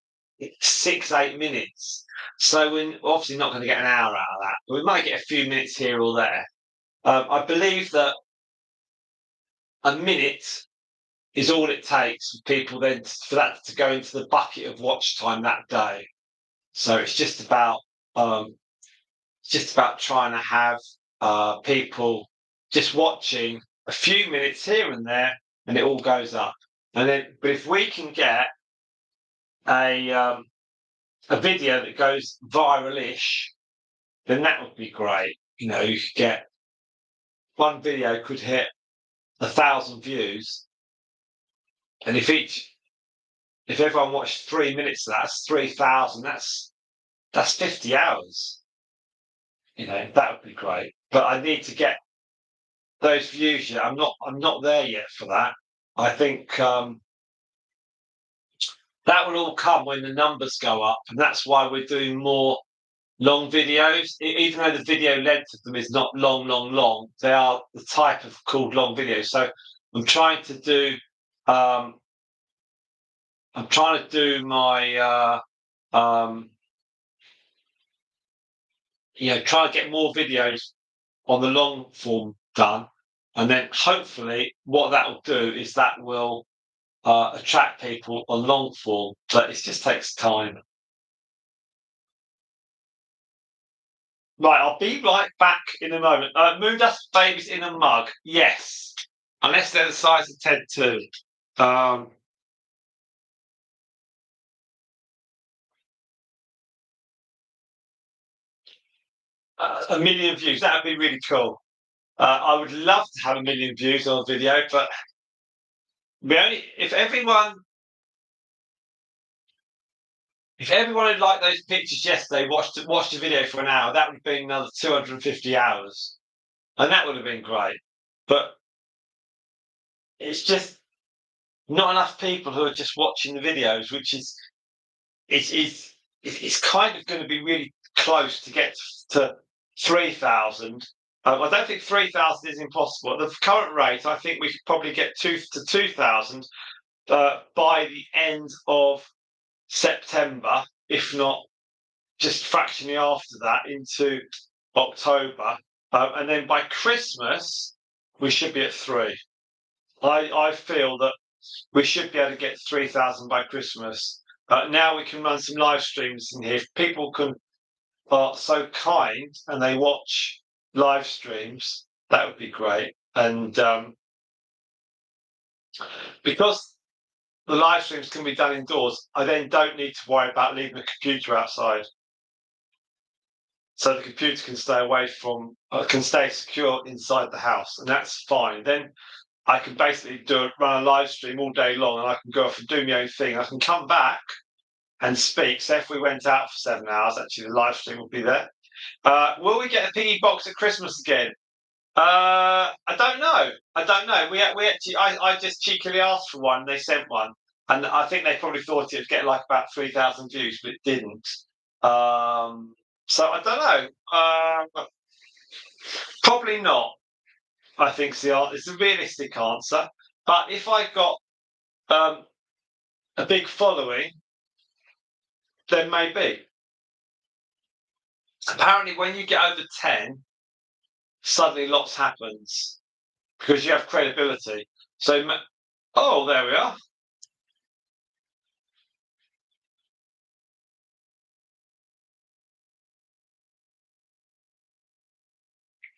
6-8 minutes. So we're obviously not going to get an hour out of that, but we might get a few minutes here or there. I believe that a minute is all it takes for people then for that to go into the bucket of watch time that day. So it's just about trying to have people just watching a few minutes here and there, and it all goes up. And then, but if we can get a um, a video that goes viral-ish, then that would be great. You know, you could get one video could hit 1,000 views, and if everyone watched 3 minutes of that, that's 3,000. That's 50 hours. You know, that would be great. But I need to get those views yet. I'm not there yet for that. I think that will all come when the numbers go up, and that's why we're doing more long videos. Even though the video length of them is not long, long, long, they are the type of called long videos. So I'm trying to do um, I'm trying to do my try to get more videos on the long form done, and then hopefully what that will do is that will attract people on long form, but it just takes time. Right, I'll be right back in a moment. Moon dust babies in a mug, yes, unless they're the size of Ted 2. Um, 1 million views, that would be really cool. I would love to have 1 million views on a video, but we only if everyone who liked those pictures yesterday watched the video for an hour, that would have been another 250 hours, and that would have been great. But it's just not enough people who are just watching the videos, which is it's kind of going to be really close to get to 3,000. I don't think 3,000 is impossible. At the current rate, I think we could probably get 2,000 by the end of September, if not just fractionally after that into October. And then by Christmas, we should be at 3. I feel that we should be able to get 3,000 by Christmas. Now we can run some live streams in here. If people are so kind and they watch live streams, that would be great. And because the live streams can be done indoors, I then don't need to worry about leaving the computer outside. So the computer can can stay secure inside the house, and that's fine. Then I can basically run a live stream all day long, and I can go off and do my own thing. I can come back and speak. So if we went out for 7 hours, actually the live stream will be there. Will we get a piggy box at Christmas again? I don't know. I don't know. We actually I just cheekily asked for one. They sent one, and I think they probably thought it would get like about 3,000 views, but it didn't. So I don't know. Probably not. I think it's a realistic answer. But if I got um, a big following, then maybe. Apparently, when you get over 10, suddenly lots happens because you have credibility. So, oh, there we are.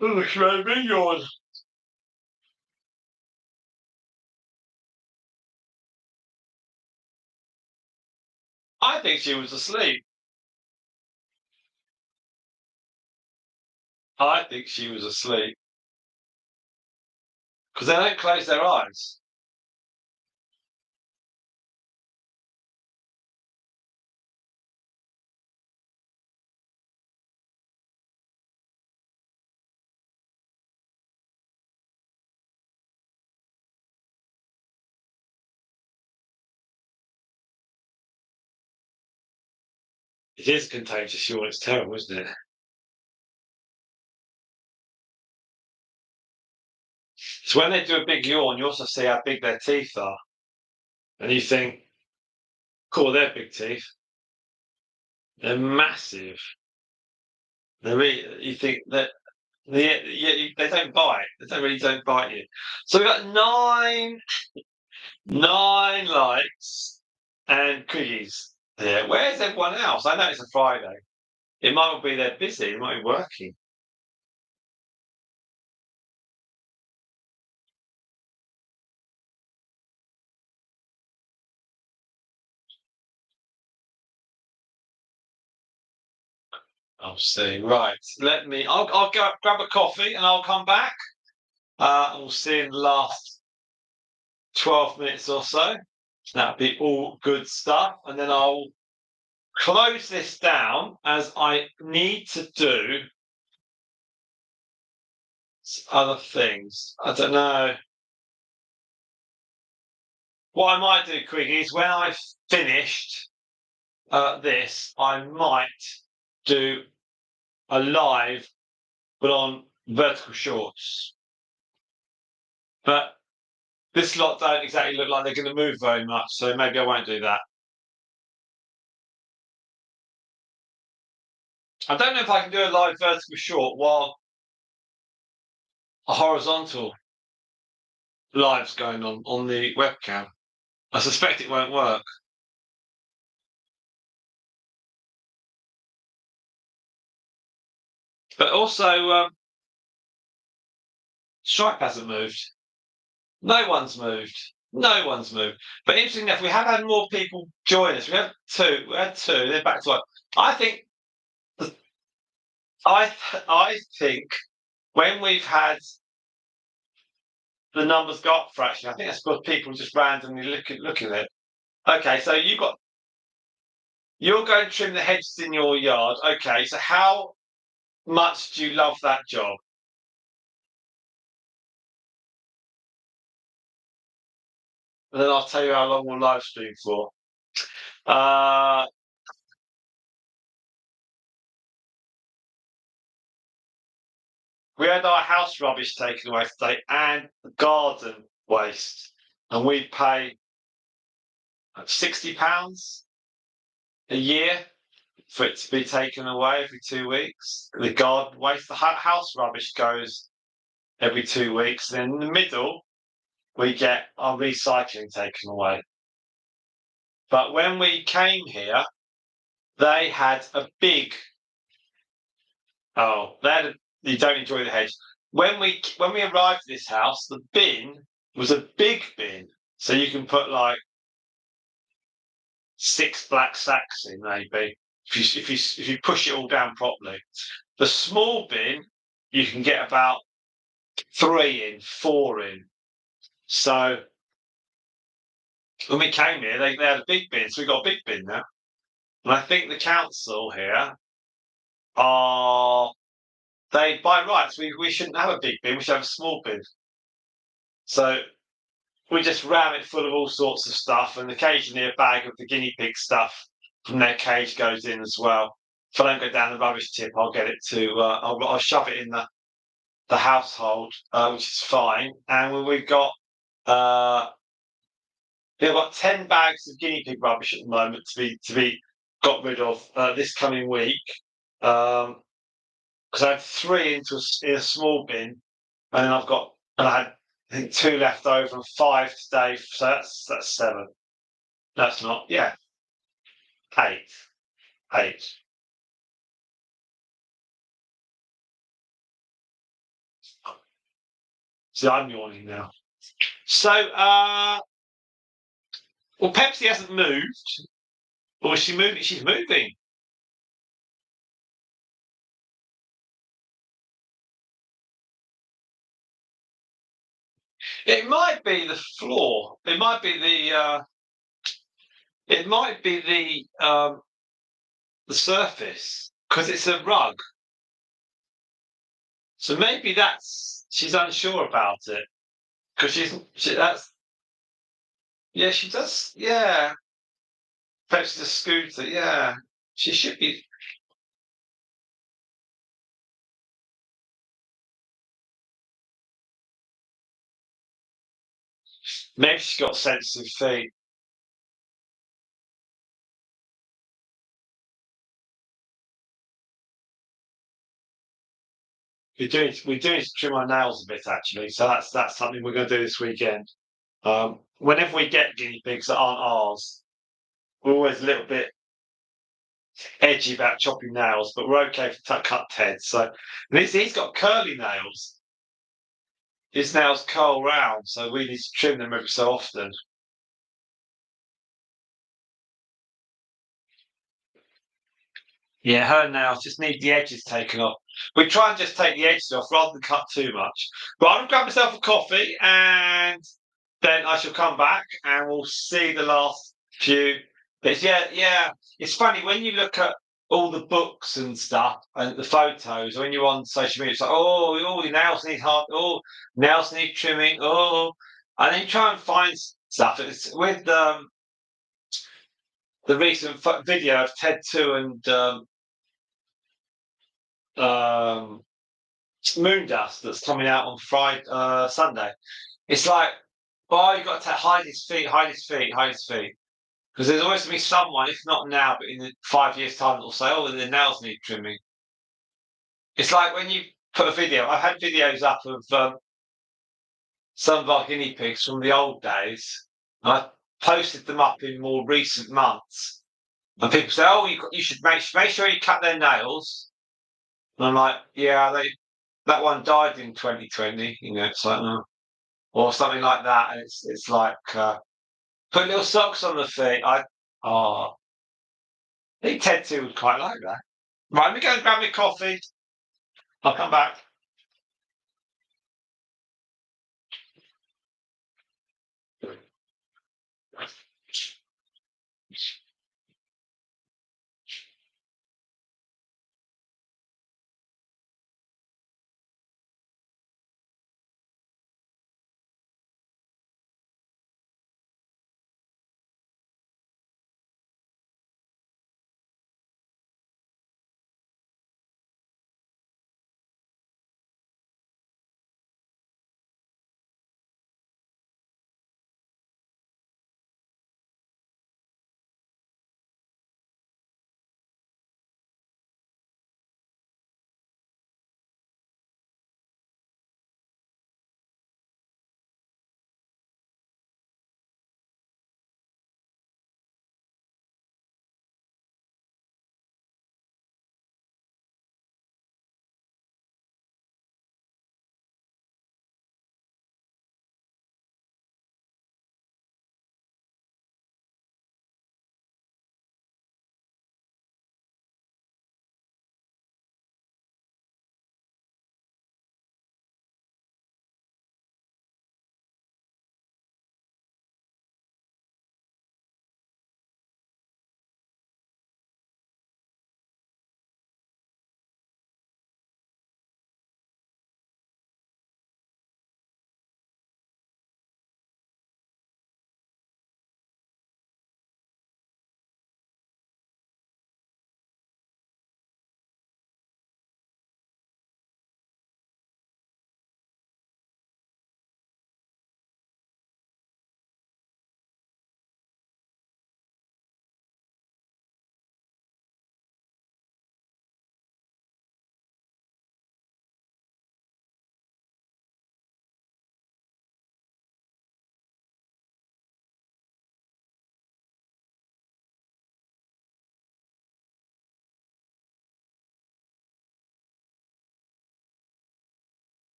Oh, the maybe yours. I think she was asleep. I think she was asleep because they don't close their eyes. It is contagious, yawn. It's terrible, isn't it? So when they do a big yawn, you also see how big their teeth are, and you think, "Cool, they're big teeth. They're massive." You think that they don't bite. They don't really don't bite you. So we got nine likes and cookies there. Where's everyone else? I know it's a Friday. It might not be they're busy. It might be working. I'll see. Right. Let me. I'll go grab a coffee and I'll come back. We'll see in the last 12 minutes or so. That'll be all good stuff, and then I'll close this down as I need to do other things. I don't know. What I might do, Quiggy, is when I've finished this, I might do a live, but on vertical shorts. But this lot don't exactly look like they're going to move very much, so maybe I won't do that. I don't know if I can do a live vertical short while a horizontal live's going on the webcam. I suspect it won't work. But also, Stripe hasn't moved. No one's moved. No one's moved. But interesting enough, we have had more people join us. We had two. We had two. They're back to one. I think. I think when we've had the numbers go up fraction, I think that's because people just randomly look at it. Okay, so you're going to trim the hedges in your yard. Okay, so how much do you love that job? And then I'll tell you how long we'll live stream for. Uh, we had our house rubbish taken away today and garden waste, and we pay £60 a year for it to be taken away every 2 weeks. The garden waste, the house rubbish goes every 2 weeks. Then in the middle, we get our recycling taken away. But when we came here, they had a big. Oh, you don't enjoy the hedge. When we arrived at this house, the bin was a big bin, so you can put like 6 black sacks in, maybe if you push it all down properly. The small bin, you can get about 3 in, 4 in. So when we came here, they had a big bin, so we've got a big bin now. And I think the council here are they by rights we shouldn't have a big bin, we should have a small bin. So we just ram it full of all sorts of stuff, and occasionally a bag of the guinea pig stuff from their cage goes in as well. If I don't go down the rubbish tip, I'll get it to. I'll shove it in the household, which is fine. And we've got we've got 10 bags of guinea pig rubbish at the moment to be got rid of this coming week. Because I had 3 in a small bin, and then I had I think 2 left over and 5 today. So that's 7. That's not, yeah, 8. 8. So I'm yawning now. So, well, Pepsi hasn't moved. Or is she moving? She's moving. It might be the floor. It might be the surface because it's a rug. So maybe she's unsure about it because that's yeah, she does, yeah. Perhaps the scooter, yeah. She should be. Maybe she's got sensitive feet. We're doing to trim our nails a bit actually. So that's something we're going to do this weekend. Whenever we get guinea pigs that aren't ours, we're always a little bit edgy about chopping nails, but we're okay for cut heads. So and he's got curly nails. His nails curl round, so we need to trim them every so often. Yeah, her nails just need the edges taken off. We try and just take the edges off rather than cut too much. But I'm gonna grab myself a coffee and then I shall come back and we'll see the last few bits. Yeah, yeah. It's funny when you look at all the books and stuff and the photos when you're on social media, it's like, your nails need hard, nails need trimming, and then you try and find stuff. It's with the recent video of Ted 2 and um, Moondust that's coming out on Friday, Sunday. It's like, oh, you got to hide his feet, hide his feet, hide his feet. Because there's always going to be someone, if not now, but in 5 years' time, that will say, oh, the nails need trimming. It's like when you put a video, I've had videos up of some of our guinea pigs from the old days. And I posted them up in more recent months. And people say, oh, you should make sure you cut their nails. And I'm like, yeah, that one died in 2020. It's like, or something like that. And it's like put little socks on the feet. Oh, I think Ted too would quite like that. Right, let me go and grab me coffee. I'll come back.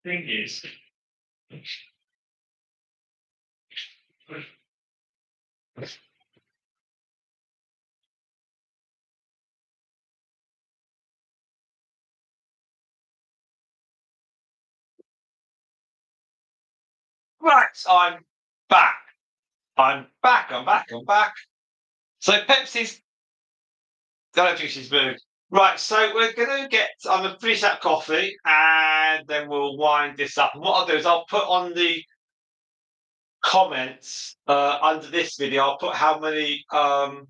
Thing is, Right, I'm back. I'm back. I'm back. I'm back. So Pepsi's. I don't think she's moved. Right, so we're gonna get. I'm gonna finish that coffee, and then we'll wind this up. And what I'll do is I'll put on the comments under this video. I'll put how many what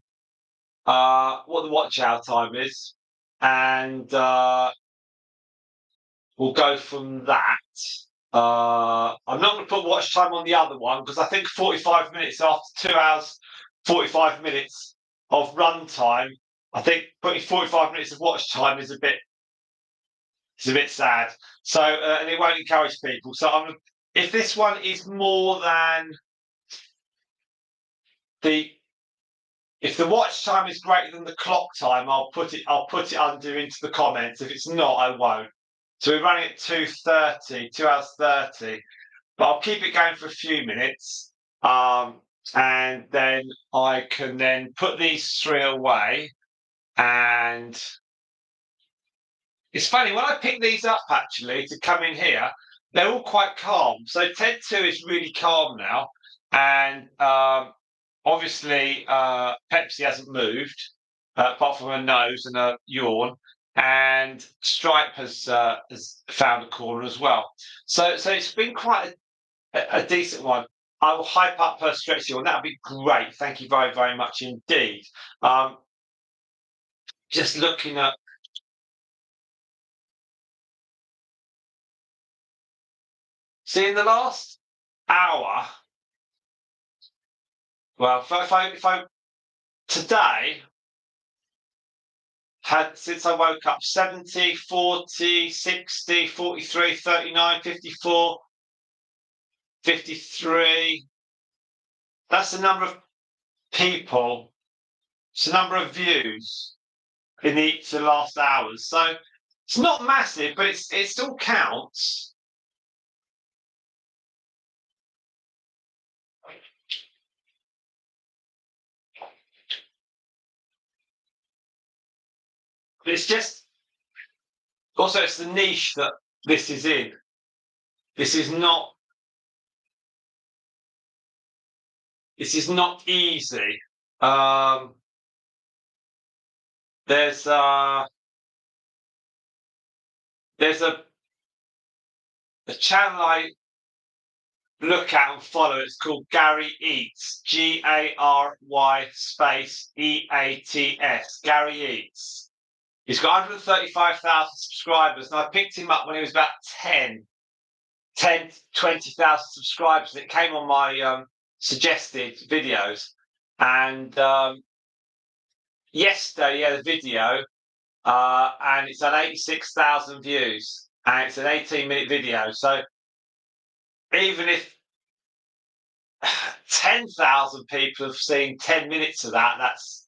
the watch hour time is, and we'll go from that. I'm not going to put watch time on the other one because I think 45 minutes after 2 hours, 45 minutes of run time, I think putting 45 minutes of watch time is a bit sad. So and it won't encourage people. So if this one is more than the if the watch time is greater than the clock time, I'll put it under into the comments. If it's not, I won't. So we're running at 2 hours 30. But I'll keep it going for a few minutes. And then I can then put these three away. And it's funny, when I pick these up actually to come in here, they're all quite calm. So Ted 2 is really calm now. And obviously Pepsi hasn't moved, apart from her nose and her yawn. And Stripe has found a corner as well. So it's been quite a decent one. I will hype up her stretch yawn. That would be great. Thank you very, very much indeed. Just looking at. See, in the last hour, well, if I today had since I woke up 70, 40, 60, 43, 39, 54, 53. That's the number of people, it's the number of views in each of the last hours. So it's not massive, but it still counts. But it's just also it's the niche that this is in. This is not easy. There's there's a channel I look at and follow. It's called Gary Eats. Gary space EATS. Gary Eats. He's got 135,000 subscribers, and I picked him up when he was about 20,000 subscribers. And it came on my suggested videos. And yesterday he had a video, and it's had 86,000 views, and it's an 18-minute video. So even if 10,000 people have seen 10 minutes of that, that's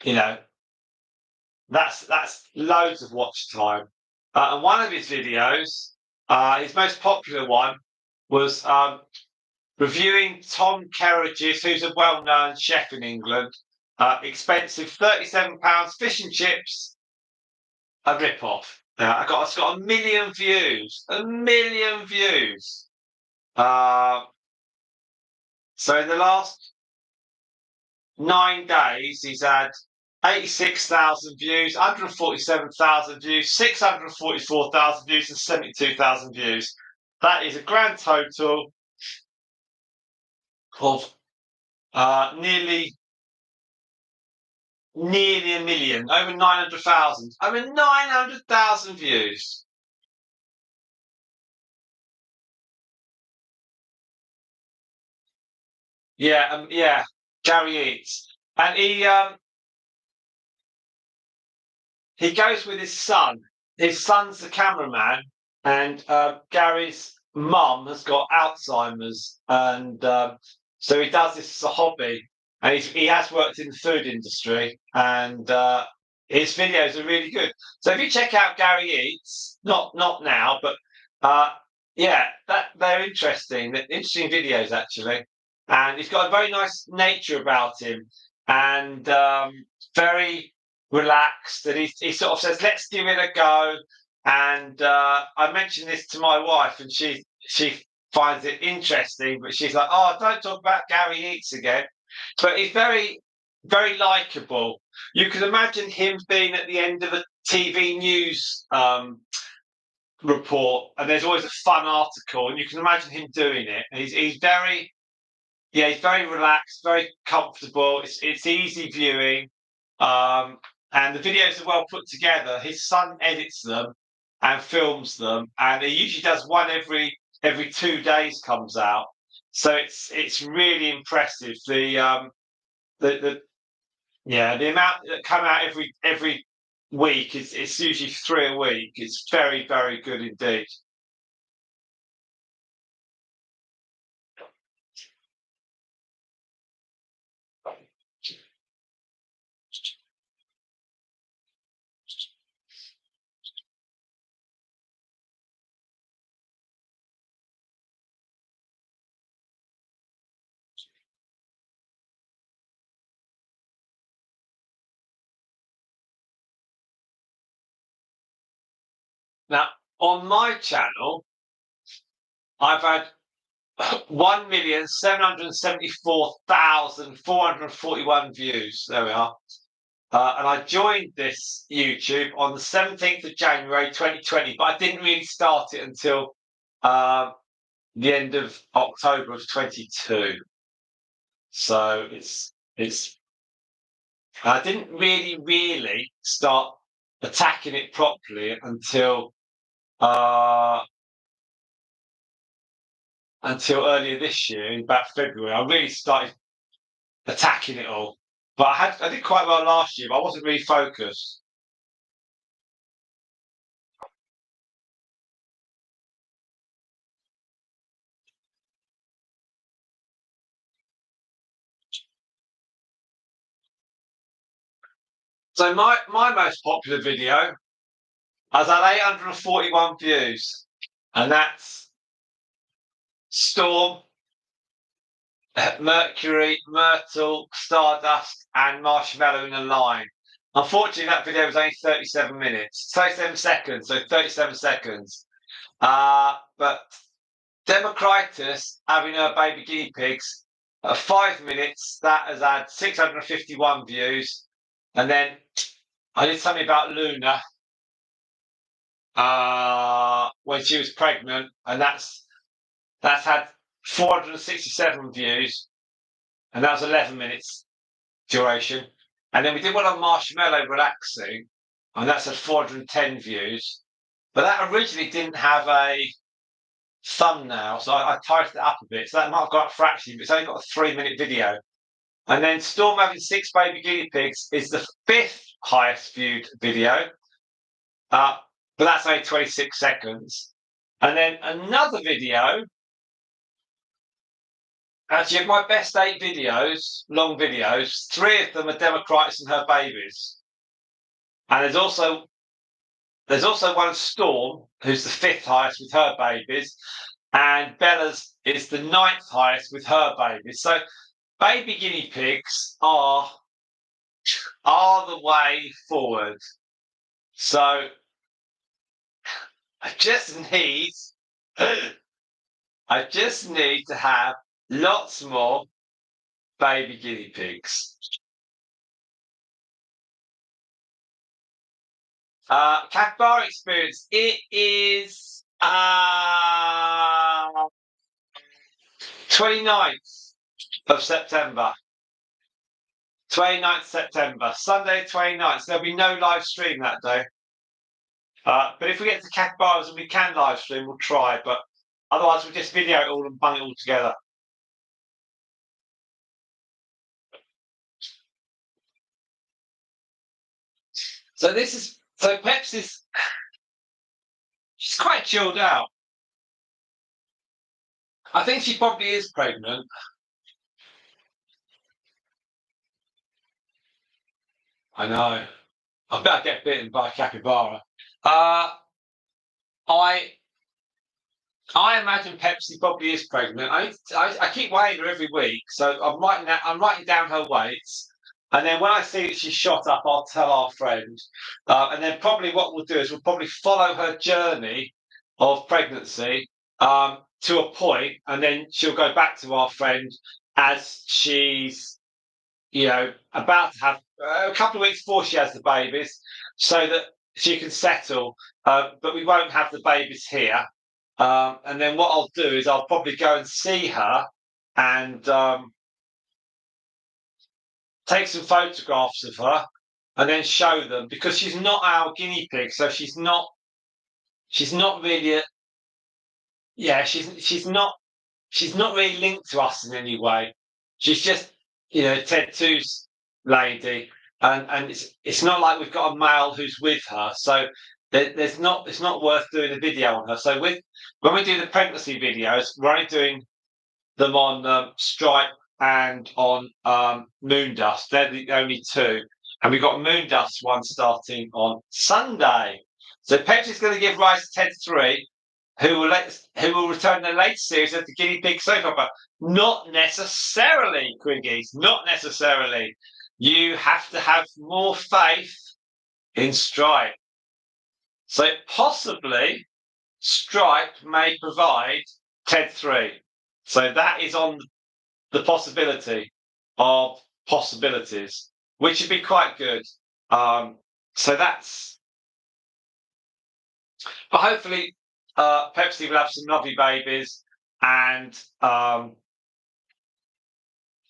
you know that's loads of watch time. And one of his videos, his most popular one, was reviewing Tom Kerridge's, who's a well-known chef in England, expensive £37 fish and chips, a rip-off. It's got 1 million views. 1 million views. So in the last 9 days, he's had 86,000 views, 147,000 views, 644,000 views, and 72,000 views. That is a grand total of nearly 1 million, over 900,000, over 900,000 views. Yeah, Gary Eats, and he goes with his son. His son's the cameraman, and Gary's mum has got Alzheimer's, and so he does this as a hobby. And he has worked in the food industry, and his videos are really good. So if you check out Gary Eats, not now, but yeah, they're interesting. They're interesting videos actually, and he's got a very nice nature about him, and very relaxed, and he sort of says, "Let's give it a go." And I mentioned this to my wife, and she finds it interesting, but she's like, "Oh, don't talk about Gary Eats again." But he's very, very likable. You can imagine him being at the end of a TV news report, and there's always a fun article, and you can imagine him doing it. And he's very, yeah, he's very relaxed, very comfortable. It's easy viewing, um, and the videos are well put together. His son edits them and films them, and he usually does one every 2 days comes out. So it's really impressive. The yeah, the amount that come out every week is it's usually three a week. It's very, very good indeed. Now, on my channel, I've had 1,774,441 views. There we are. And I joined this YouTube on the 17th of January 2020, but I didn't really start it until uh, the end of October of 22. So it's I didn't really start attacking it properly uh, until earlier this year, about February. I really started attacking it all. But I did quite well last year, but I wasn't really focused. So my most popular video has had 841 views, and that's Storm, Mercury, Myrtle, Stardust, and Marshmallow in a line. Unfortunately, that video was only 37 minutes, 37 seconds, so 37 seconds. But Democritus having her baby guinea pigs at 5 minutes, that has had 651 views. And then I did something about Luna when she was pregnant, and that's had 467 views, and that was 11 minutes duration. And then we did one on Marshmallow relaxing, and that's had 410 views. But that originally didn't have a thumbnail, so I tightened it up a bit. So that might have got fractionally, but it's only got a 3 minute video. And then Storm having six baby guinea pigs is the fifth highest viewed video, uh, but that's only 26 seconds. And then another video, actually, of my best 8 videos, long videos, 3 of them are Democritus and her babies. And there's also one Storm, who's the fifth highest with her babies, and Bella's is the ninth highest with her babies. So baby guinea pigs are the way forward. So I just need I just need to have lots more baby guinea pigs. Capybara experience. It is 29th of September. 29th September, Sunday 29th. So there'll be no live stream that day. But if we get to capybaras and we can live stream, we'll try. But otherwise, we'll just video it all and bung it all together. So Pepsi's she's quite chilled out. I think she probably is pregnant. I know. I better get bitten by a capybara. Uh, I I imagine Pepsi probably is pregnant. I keep weighing her every week, so I'm writing down her weights, and then when I see that she's shot up, I'll tell our friend, and then probably what we'll do is we'll probably follow her journey of pregnancy, to a point, and then she'll go back to our friend as she's, about to have a couple of weeks before she has the babies, so that she can settle. But we won't have the babies here. And then what I'll do is I'll probably go and see her and take some photographs of her and then show them, because she's not our guinea pig, so she's not really yeah, she's not really linked to us in any way. She's just, Ted Two's lady, and it's not like we've got a male who's with her, so there's not it's not worth doing a video on her. So when we do the pregnancy videos, we're only doing them on Stripe and on Moondust. They're the only two, and we've got a Moondust one starting on Sunday. So Pepsi's going to give rise to Ted 3, who will return in the latest series of the Guinea Pig soap opera. Not necessarily, Quiggies, not necessarily. You have to have more faith in Stripe. So possibly Stripe may provide Ted 3. So that is on the possibility of possibilities, which would be quite good. So that's, but hopefully, Pepsi will have some lovely babies, and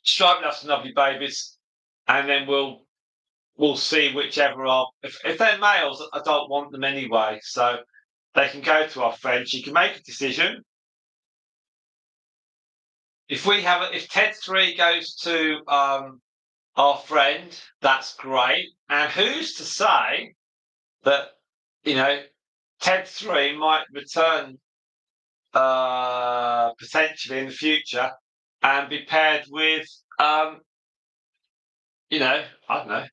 Stripe will have some lovely babies, and then we'll see whichever are. If they're males, I don't want them anyway, so they can go to our friend. She can make a decision. If Ted 3 goes to our friend, that's great. And who's to say that, Ted 3 might return potentially in the future and be paired with, I don't know,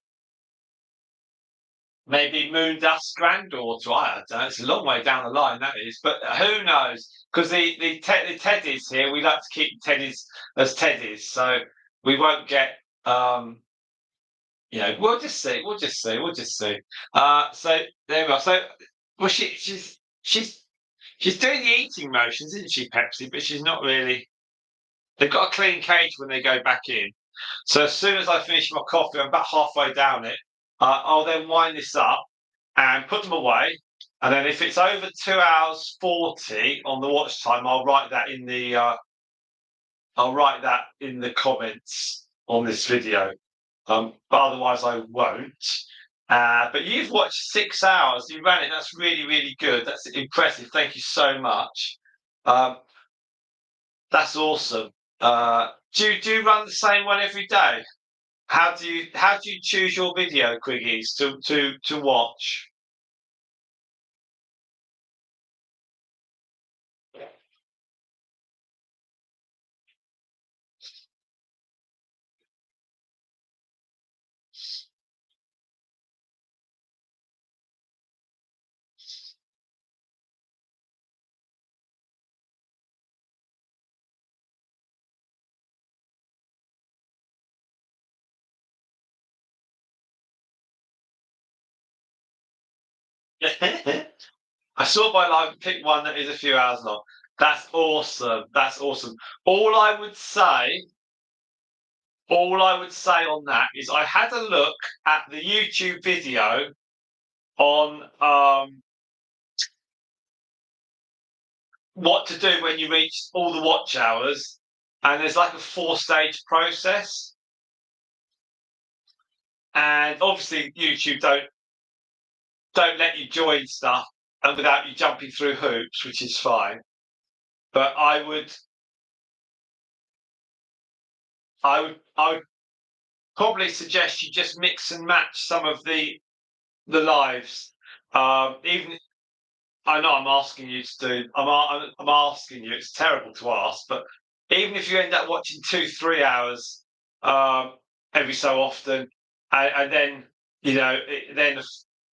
maybe Moondust's granddaughter. I don't know. It's a long way down the line, that is. But who knows? Because the teddies here, we like to keep teddies as teddies, so we won't get. We'll just see. We'll just see. We'll just see. So there we are. So, well, she's doing the eating motions, isn't she, Pepsi? But she's not really. They've got a clean cage when they go back in. So as soon as I finish my coffee, I'm about halfway down it. I'll then wind this up and put them away. And then if it's over 2 hours 40 on the watch time, I'll write that in the comments on this video. But otherwise I won't. But you've watched 6 hours. You ran it. That's really, really good. That's impressive. Thank you so much. That's awesome. Do you run the same one every day? How do you choose your video, Quiggies, to watch? I saw my live pick one that is a few hours long. That's awesome. That's awesome. All I would say, all I would say on that is I had a look at the YouTube video on what to do when you reach all the watch hours, and there's like a four-stage process. And obviously, YouTube don't let you join stuff and without you jumping through hoops, which is fine. But I would probably suggest you just mix and match some of the lives. Even I know I'm asking you to do. I'm asking you. It's terrible to ask, but even if you end up watching 2-3 hours every so often, and then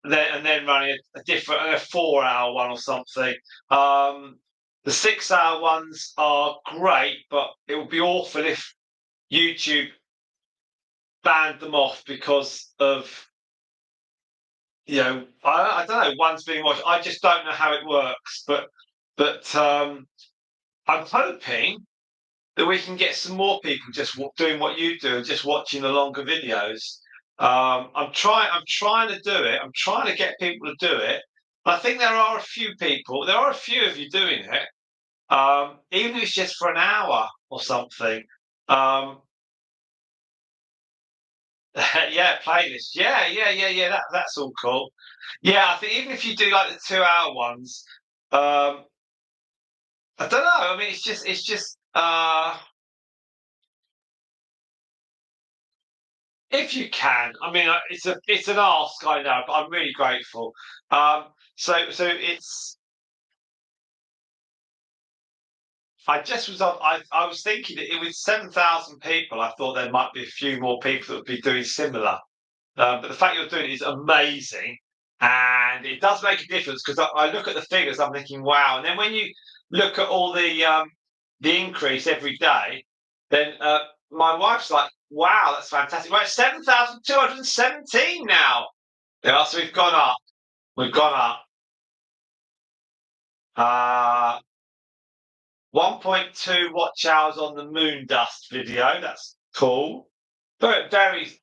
then running a different a 4 hour one or something. The 6 hour ones are great, but it would be awful if YouTube banned them off because of I don't know, one's being watched. I just don't know how it works, but I'm hoping that we can get some more people just doing what you do and just watching the longer videos. I'm trying to do it. I'm trying to get people to do it. I think there are a few people. There are a few of you doing it. Even if it's just for an hour or something. Um, yeah, playlist. Yeah. That's all cool. Yeah, I think even if you do like the 2 hour ones, um, I don't know. I mean, it's just if you can. I mean, it's an ask, I know, but I'm really grateful. So it's. I just was on. I was thinking that it was 7,000 people. I thought there might be a few more people that would be doing similar. But the fact you're doing it is amazing, and it does make a difference because I look at the figures, I'm thinking, wow. And then when you look at all the increase every day, then my wife's like, wow, that's fantastic. We're at 7,217 now. Yeah, so we've gone up. We've gone up. 1.2 watch hours on the moon dust video. That's cool. Very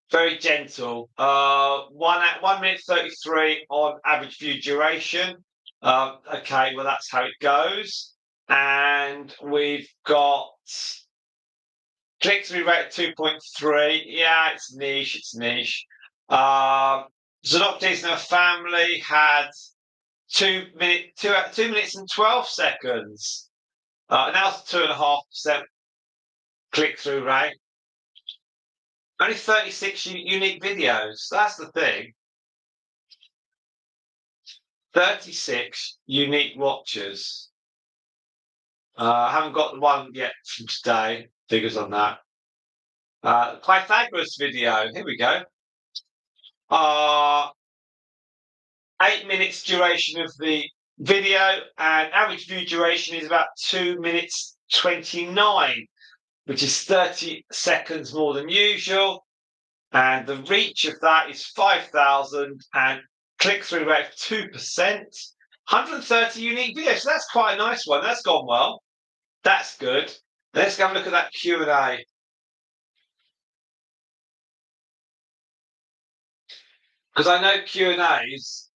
very gentle. 1 minute 33 on average view duration. Okay, well that's how it goes. And we've got click through rate at 2.3. Yeah, it's niche. It's niche. Zanoctes and her family had 2 minutes and 12 seconds. Now it's 2.5% click through rate. Only 36 unique videos. That's the thing. 36 unique watchers. I haven't got the one yet from today. Figures on that. Pythagoras video. Here we go. 8 minutes duration of the video, and average view duration is about 2 minutes 29, which is 30 seconds more than usual. And the reach of that is 5,000 and click through rate of 2%. 130 unique videos. So that's quite a nice one. That's gone well. That's good. Let's go have a look at that Q&A. Because I know Q&As,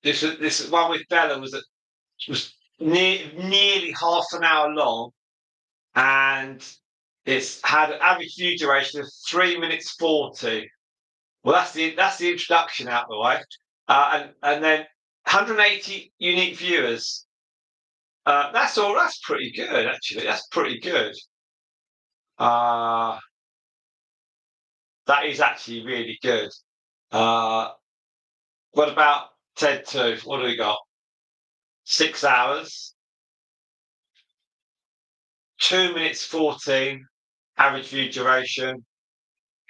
this one with Bella was nearly half an hour long, and it's had an average view duration of 3 minutes 40. Well, that's the introduction out the way, and then 180 unique viewers. That's all. That's pretty good, actually. That's pretty good. Uh, that is actually really good. Uh, what about TED 2? What do we got? 6 hours, 2 minutes 14, average view duration.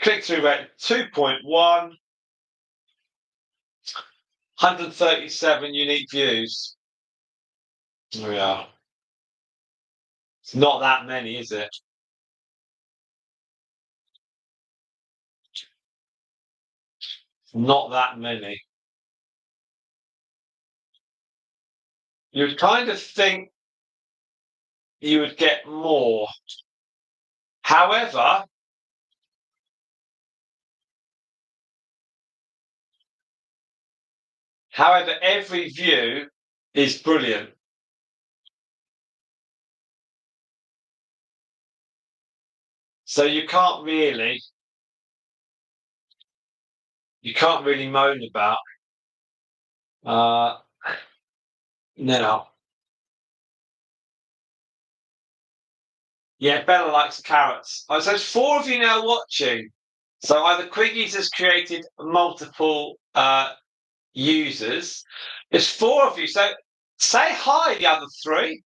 Click through rate 2.1, 137 unique views. There we are. It's not that many, is it? Not that many. You'd kind of think you would get more. However, every view is brilliant. So you can't really moan about. Uh, now, yeah, Bella likes carrots. Oh, so there's four of you now watching. So either Quiggies has created multiple users. There's four of you. So say hi, the other three.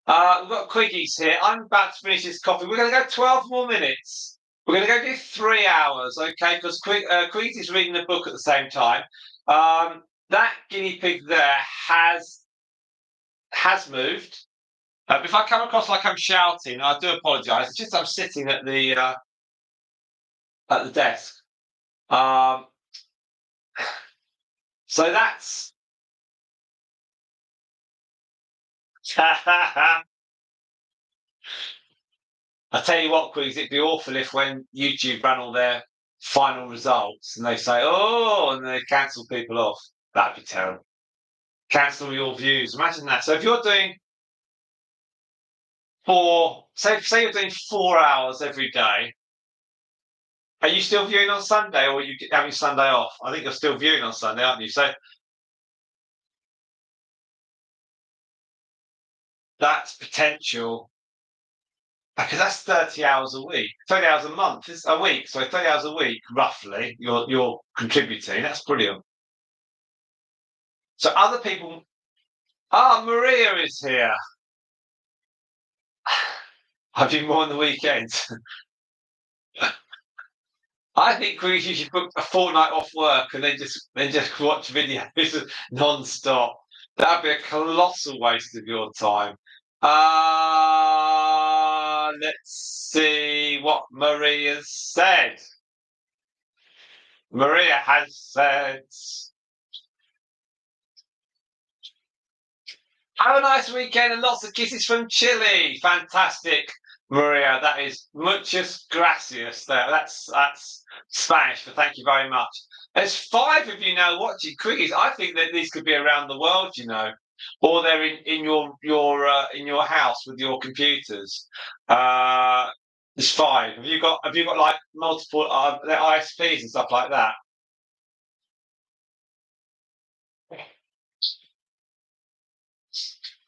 We've got Quiggies here. I'm about to finish this coffee. We're going to go 12 more minutes. We're going to go do 3 hours, okay? Because Quiggies is reading a book at the same time. That guinea pig there has moved. If I come across like I'm shouting, I do apologise. It's just I'm sitting at the desk. Um, so I tell you what, Quiz, it'd be awful if when YouTube ran all their final results and they say, "Oh," and they cancel people off. That'd be terrible. Cancel your views. Imagine that. So if you're doing say you're doing 4 hours every day, are you still viewing on Sunday, or are you having Sunday off? I think you're still viewing on Sunday, aren't you? So that's potential because that's 30 hours a week, 30 hours a month, is a week. So 30 hours a week, roughly, you're contributing. That's brilliant. So other people. Ah, Maria is here. I do more on the weekends. I think we should book a fortnight off work and then just watch videos non-stop. That'd be a colossal waste of your time. Let's see what Maria said. Maria has said, "Have a nice weekend and lots of kisses from Chile." Fantastic, Maria. That is muchas gracias. That's Spanish for thank you very much. There's 5 of you now watching quickies. I think that these could be around the world, or they're in your house with your computers. Uh, there's 5. Have you got like multiple ISPs and stuff like that?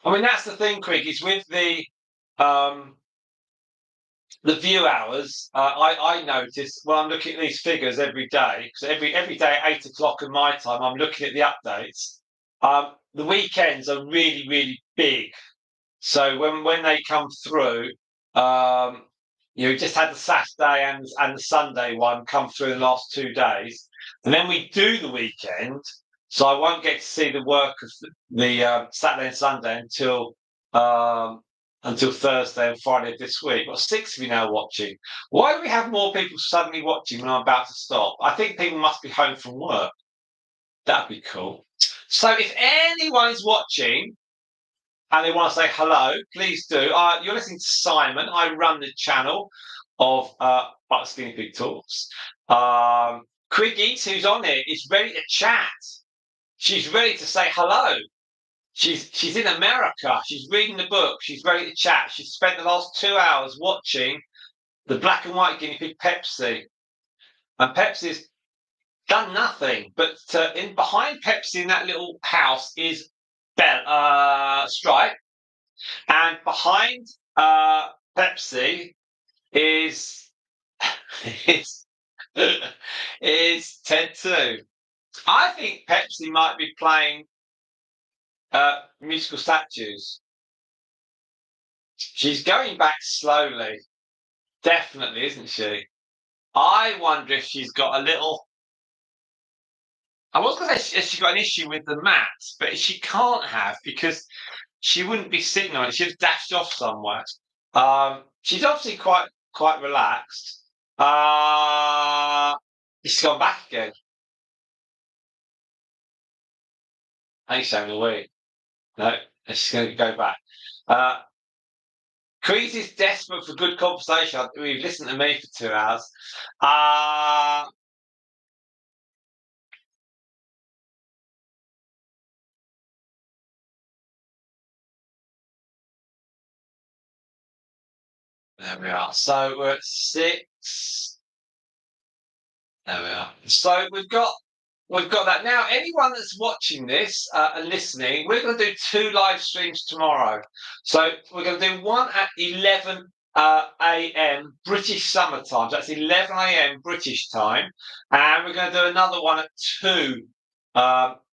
I mean, that's the thing, quickies with um, the view hours, I notice when I'm looking at these figures every day, because every day at 8 o'clock in my time, I'm looking at the updates. The weekends are really, really big. So when they come through, um, we just had the Saturday and the Sunday one come through in the last 2 days, and then we do the weekend. So I won't get to see the work of the Saturday and Sunday until Thursday and Friday of this week. Got 6 of you now watching. Why do we have more people suddenly watching when I'm about to stop? I think people must be home from work. That'd be cool. So if anyone's watching and they want to say hello, please do. You're listening to Simon. I run the channel of Guinea Pig Talks. Quiggy, who's on it, is ready to chat. She's ready to say hello. She's in America. She's reading the book. She's ready to chat. She's spent the last 2 hours watching the black and white guinea pig Pepsi, and Pepsi's done nothing. But in behind Pepsi in that little house is Stripe, and behind Pepsi is is is Ted 2. I think Pepsi might be playing musical statues. She's going back slowly, definitely, isn't she? I wonder if she's got a little. I was going to say she's got an issue with the mat, but she can't have because she wouldn't be sitting on it. She'd have dashed off somewhere. She's obviously quite relaxed. She's gone back again. I think she's having a wee. No, she's going to go back. Crease is desperate for good conversation. We've listened to me for 2 hours. There we are. So we're at 6. There we are. So we've got that now. Anyone that's watching this and listening, we're going to do 2 live streams tomorrow. So we're going to do one at 11 a.m. British summer time. So that's 11 a.m. British time, and we're going to do another one at 2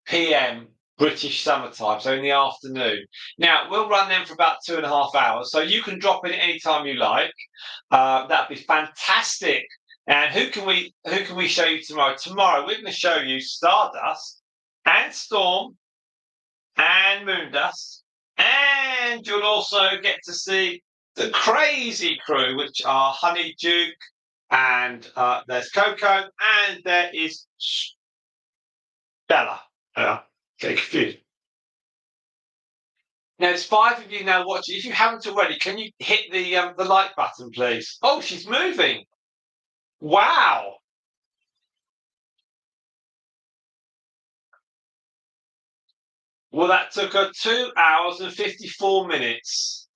p.m. British summer time. So in the afternoon. Now we'll run them for about 2.5 hours. So you can drop in any time you like. That'd be fantastic. And who can we show you tomorrow? Tomorrow we're going to show you Stardust and Storm and Moondust, and you'll also get to see the crazy crew, which are Honey Duke, and there's Coco, and there is Bella. Yeah, get confused. Now, there's 5 of you now watching. If you haven't already, can you hit the like button, please? Oh, she's moving. Wow. Well, that took her 2 hours and 54 minutes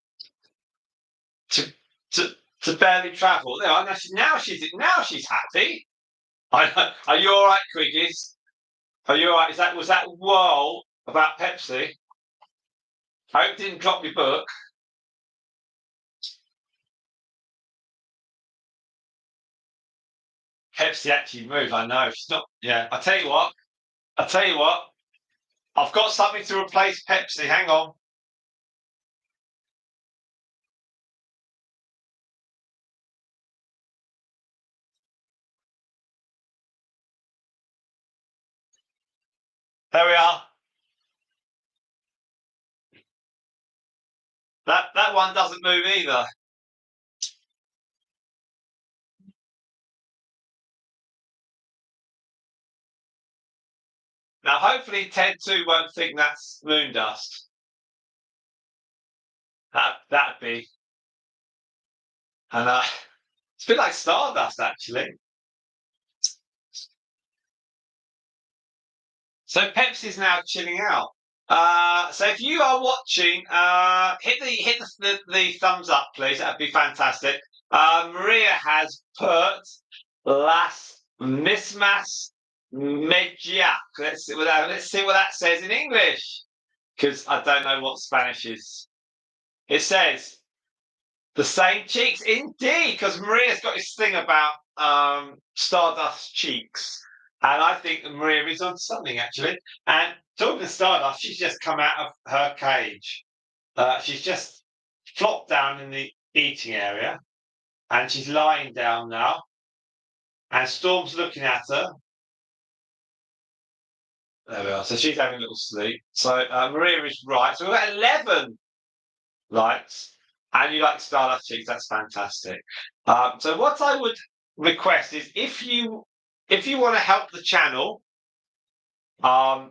to to to barely travel. There, now she's happy. I know. Are you all right, Quiggies? Are you all right? Was that whoa about Pepsi? I hope it didn't drop your book. Pepsi actually moved. I know. She's not. Yeah. I tell you what. I tell you what. I've got something to replace Pepsi. Hang on. There we are. That one doesn't move either. Now, hopefully, Ted 2 won't think that's moon dust. That'd be. And it's a bit like Stardust, actually. So Pepsi's now chilling out. So if you are watching, hit the thumbs up, please. That'd be fantastic. Maria has put las mismas media. Let's see what that says in English, because I don't know what Spanish is. It says the same cheeks, indeed, because Maria's got this thing about Stardust cheeks. And I think that Maria is on something, actually. And talking of Stardust, she's just come out of her cage. She's just flopped down in the eating area, and she's lying down now. And Storm's looking at her. There we are. So she's having a little sleep. So Maria is right. So we've got 11 likes, and you like Stardust cheeks. That's fantastic. So what I would request is if you want to help the channel, and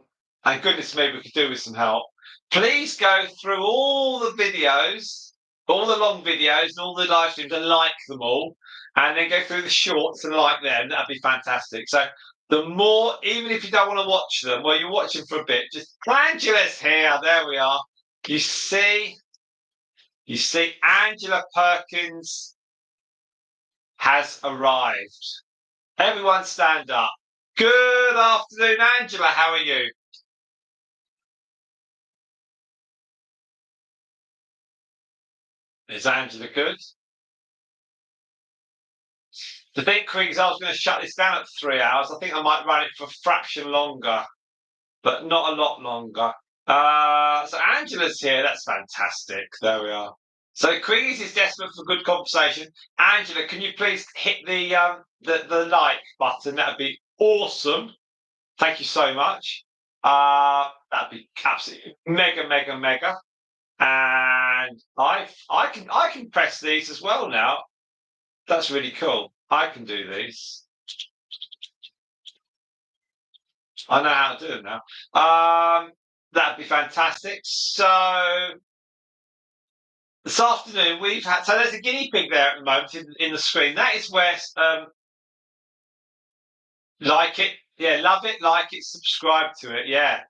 goodness me, we could do with some help. Please go through all the videos, all the long videos, and all the live streams, and like them all, and then go through the shorts and like them. That'd be fantastic. So the more, even if you don't want to watch them, well, you're watching for a bit. Just Angela's here. There we are. You see, Angela Perkins has arrived. Everyone stand up. Good afternoon, Angela. How are you? Is Angela good? The big quick is I was going to shut this down at 3 hours. I think I might run it for a fraction longer, but not a lot longer. So Angela's here. That's fantastic. There we are. So Quiggies is desperate for good conversation. Angela, can you please hit the like button? That'd be awesome. Thank you so much. That'd be absolutely mega, mega, mega. And I can press these as well now. That's really cool. I can do these. I know how to do them now. That'd be fantastic. So this afternoon we've had. So there's a guinea pig there at the moment in the screen. That is where like it, yeah, love it, like it, subscribe to it, yeah.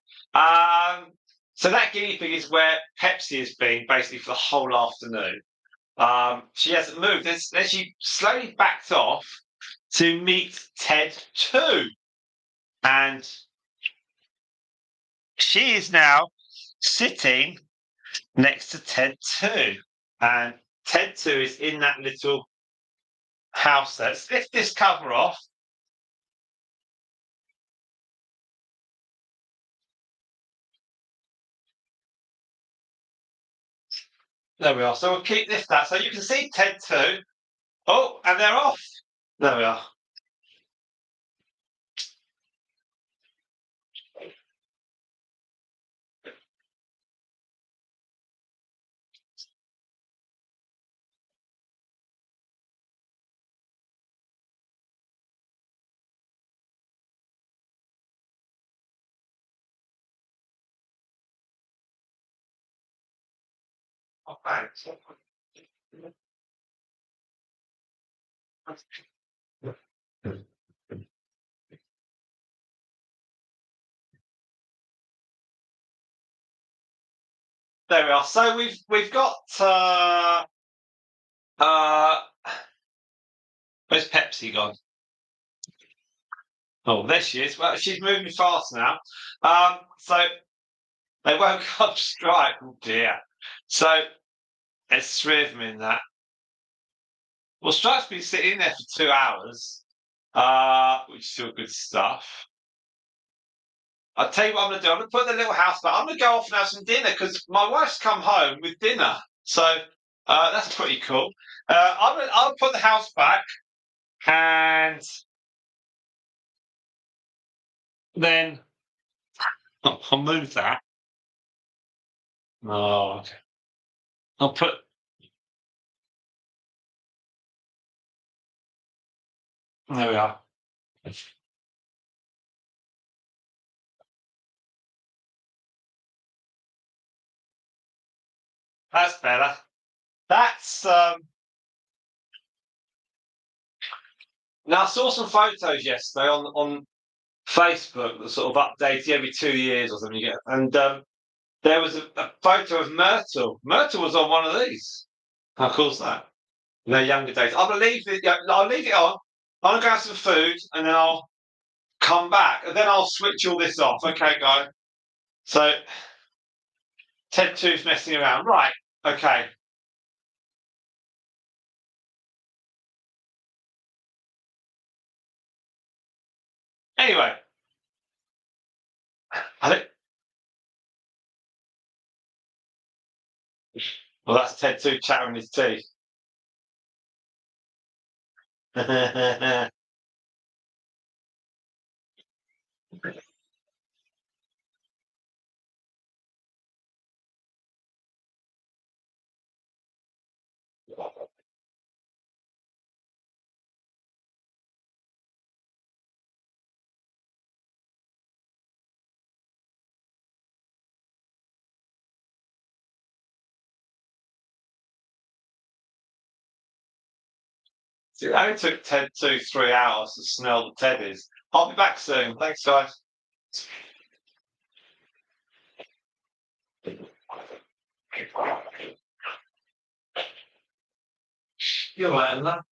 So that guinea pig is where Pepsi has been basically for the whole afternoon. She hasn't moved. Then she slowly backed off to meet Ted 2. And she is now sitting next to Ted 2. And Ted 2 is in that little house there. Let's lift this cover off. There we are. So we'll keep this that. So you can see Ted 2. Oh, and they're off. There we are. Oh, thanks. There we are. So we've got uh where's Pepsi gone? Oh, there she is. Well, she's moving fast now. So they woke up strike. Oh dear. So there's three of them in that. Well, Strike's been sitting in there for 2 hours, which is still good stuff. I'll tell you what I'm gonna do. I'm gonna put the little house back. I'm gonna go off and have some dinner because my wife's come home with dinner. So that's pretty cool. I'll put the house back and then I'll move that. Oh, okay. I'll put. There we are. That's better. That's now I saw some photos yesterday on Facebook that sort of updated every 2 years or something. You get and there was a photo of Myrtle. Myrtle was on one of these. How cool's that? In their younger days. I'm gonna leave it. Yeah, I'll leave it on. I'm gonna go have some food and then I'll come back and then I'll switch all this off. Okay, guys. So Ted 2's messing around. Right. Okay. Anyway, I think. Well, that's Ted 2 chattering his teeth. See, it only took Ted 2 3 hours to smell the teddies. I'll be back soon. Thanks, guys. You're right,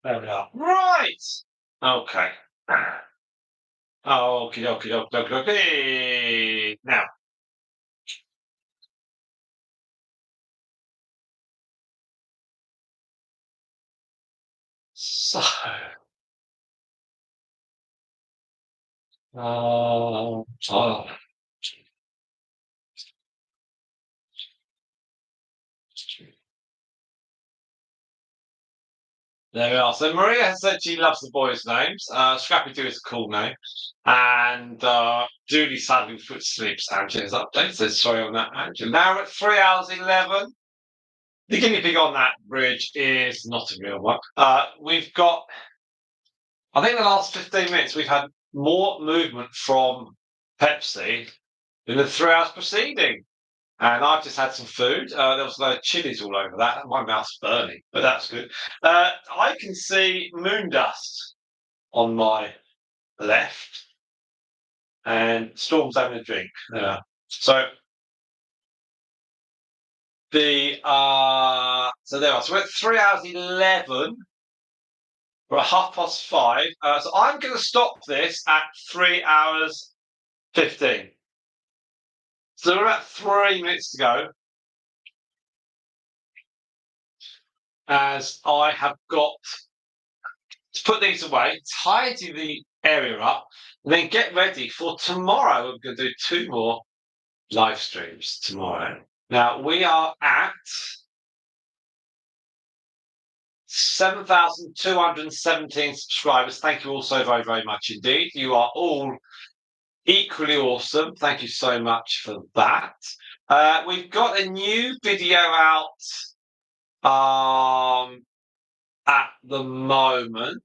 There we are. Right. Okay. Oh, okay, okay, okay, okay, okay. Now, so, oh, there we are. So Maria has said she loves the boys' names. Scrappy Doo is a cool name. And Julie sadly put to sleep. Angela's update says sorry on that, Angela. Now we're at 3 hours 11. The guinea pig on that bridge is not a real one. We've got, I think, the last 15 minutes we've had more movement from Pepsi than the 3 hours preceding. And I've just had some food. There was a load of chilies all over that. My mouth's burning, but that's good. I can see moon dust on my left, and Storm's having a drink. Yeah. So so there we are. So we're at 3 hours 11. We're at 5:30. So I'm going to stop this at 3 hours 15. So we're about 3 minutes to go. As I have got to put these away, tidy the area up, and then get ready for tomorrow. We're going to do 2 more live streams tomorrow. Now we are at 7,217 subscribers. Thank you all so very, very much indeed. You are all equally awesome. Thank you so much for that. We've got a new video out at the moment.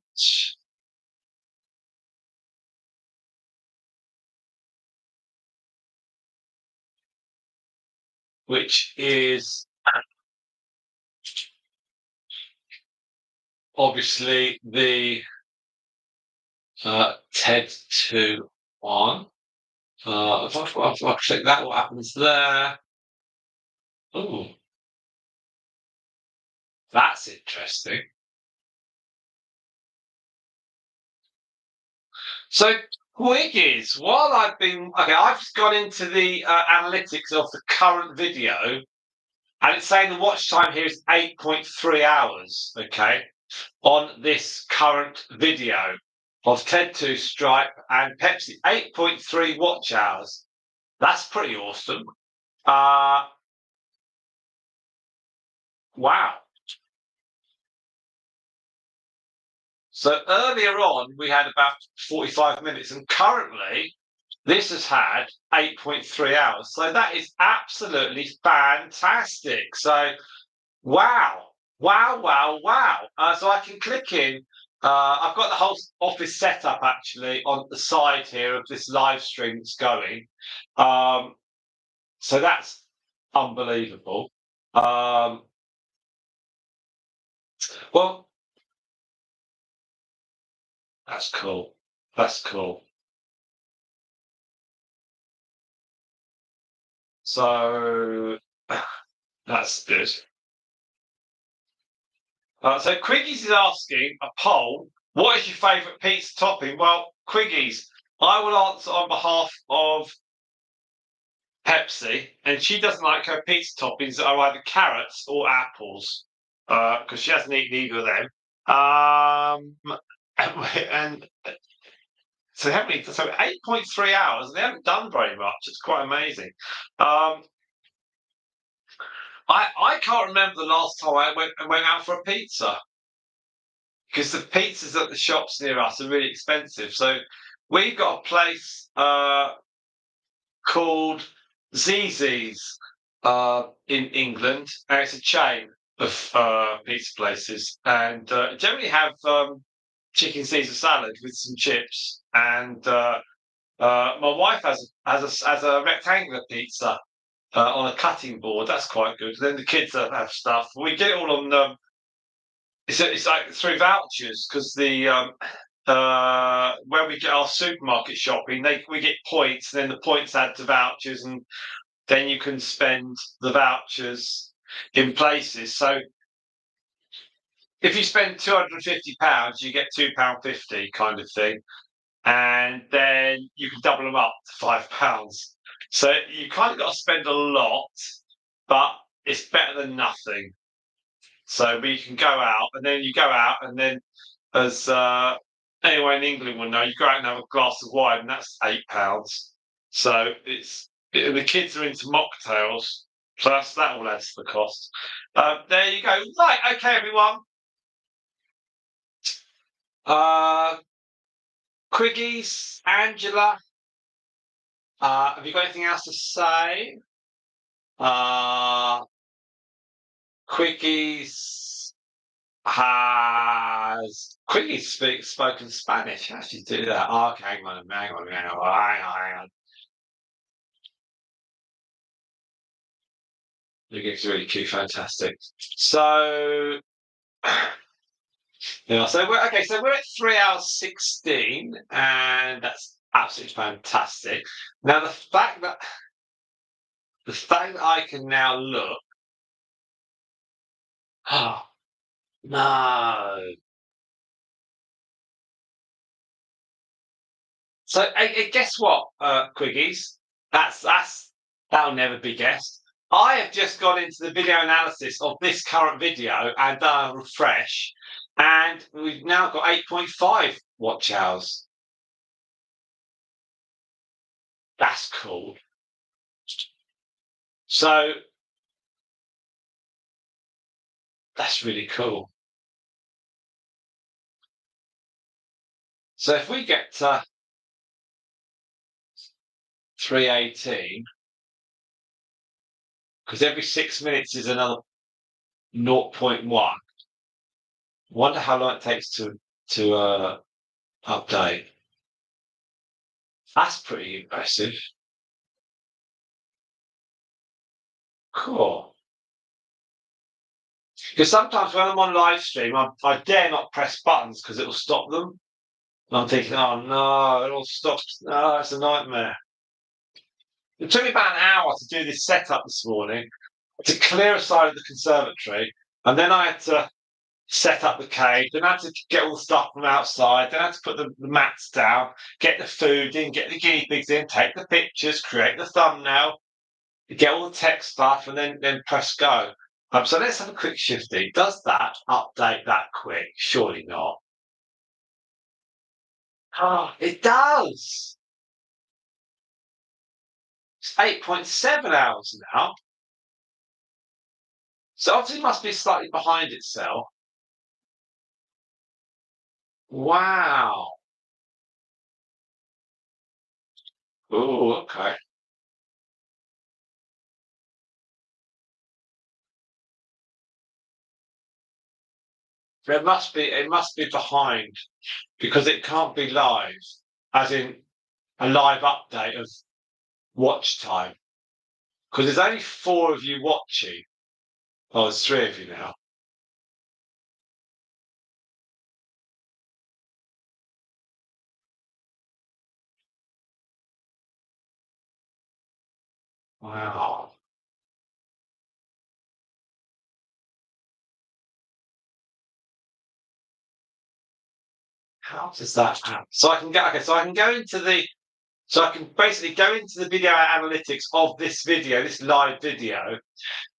Which is obviously the TED 2 one. If I click that, what happens there? Oh, that's interesting. So, Quickies, while I've been I've just gone into the analytics of the current video, and it's saying the watch time here is 8.3 hours. Okay, on this current video of TED 2 Stripe and Pepsi, 8.3 watch hours. That's pretty awesome. Uh, wow. So earlier on, we had about 45 minutes, and currently, this has had 8.3 hours. So that is absolutely fantastic. So, wow, wow, wow, wow. So I can click in. I've got the whole office set up actually on the side here of this live stream that's going. So that's unbelievable. Well, that's cool. That's cool. So that's good. So Quiggies is asking a poll. What is your favourite pizza topping? Well, Quiggies, I will answer on behalf of Pepsi, and she doesn't like her pizza toppings that are either carrots or apples, because she hasn't eaten either of them. And so how many? So 8.3 hours. They haven't done very much. It's quite amazing. Um, I can't remember the last time I went out for a pizza, because the pizzas at the shops near us are really expensive. So we've got a place called Zzz's in England, and it's a chain of pizza places, and generally have chicken Caesar salad with some chips. And my wife has a rectangular pizza on a cutting board. That's quite good. Then the kids have stuff. We get it all on. It's like through vouchers, because the when we get our supermarket shopping, we get points, and then the points add to vouchers, and then you can spend the vouchers in places. So if you spend £250, you get £2.50 kind of thing, and then you can double them up to £5. So you kind of got to spend a lot, but it's better than nothing. So we can go out, and then you go out, and then as anyone in England will know, you go out and have a glass of wine, and that's £8. So the kids are into mocktails, so that all adds to the cost. There you go. Right, okay, everyone. Uh, Quiggies, Angela, have you got anything else to say? Uh, Quiggies has spoken Spanish. How should you do that? Oh, okay, hang on. It's really cute, fantastic. So, yeah, so we're okay. So we're at 3 hours 16, and that's absolutely fantastic. Now the fact that I can now look. Oh no! So, guess what, Quiggies? That'll never be guessed. I have just gone into the video analysis of this current video and done a refresh, and we've now got 8.5 watch hours. That's cool. So that's really cool. So if we get to 318, because every 6 minutes is another 0.1. Wonder how long it takes to update. That's pretty impressive. Cool. Because sometimes when I'm on live stream, I dare not press buttons because it will stop them. And I'm thinking, oh no, it'll stop. No, it's a nightmare. It took me about an hour to do this setup this morning to clear a side of the conservatory, and then I had to set up the cage, then I had to get all the stuff from outside, then I had to put the mats down, get the food in, get the guinea pigs in, take the pictures, create the thumbnail, get all the tech stuff, and then press go. So let's have a quick shifty. Does that update that quick? Surely not. Oh, it does. It's 8.7 hours now. So obviously it must be slightly behind itself. Wow. Oh, okay. It must be behind because it can't be live, as in a live update of watch time. Because there's only four of you watching. Oh, there's three of you now. Wow. How does that happen? So I can go. Okay, so I can go into the. So I can basically go into the video analytics of this video, this live video,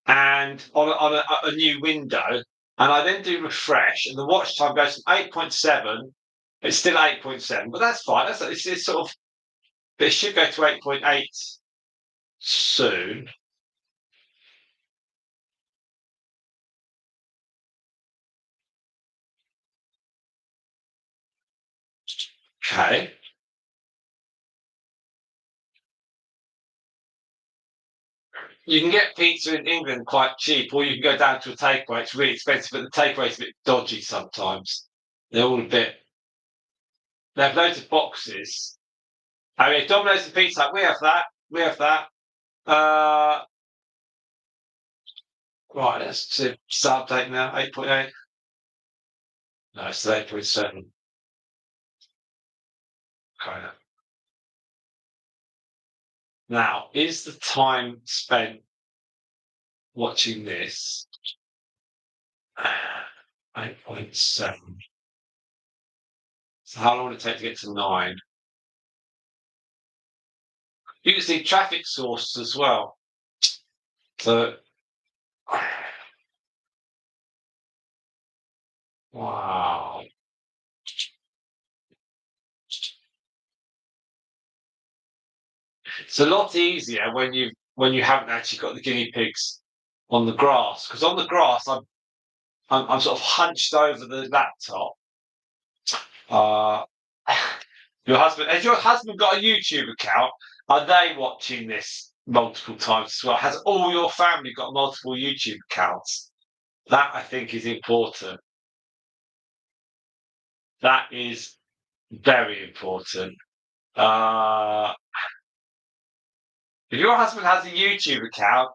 and on a new window, and I then do refresh, and the watch time goes from 8.7. It's still 8.7, but that's fine. It's sort of. But it should go to 8.8 soon. Okay. You can get pizza in England quite cheap, or you can go down to a takeaway. It's really expensive, but the takeaway's a bit dodgy sometimes. They're all a bit. They have loads of boxes. I mean, Domino's and Pizza Hut, we have that. We have that. Uh, right, let's see. Start date now, 8.8. No, it's 8.7. Kind of. Now, is the time spent watching this? 8.7. So how long would it take to get to 9? You can see traffic sources as well. So, wow. It's a lot easier when you haven't actually got the guinea pigs on the grass, because on the grass I'm sort of hunched over the laptop. Uh, has your husband got a YouTube account? Are they watching this multiple times as well? Has all your family got multiple YouTube accounts? That I think is important. That is very important. Uh, if your husband has a YouTube account,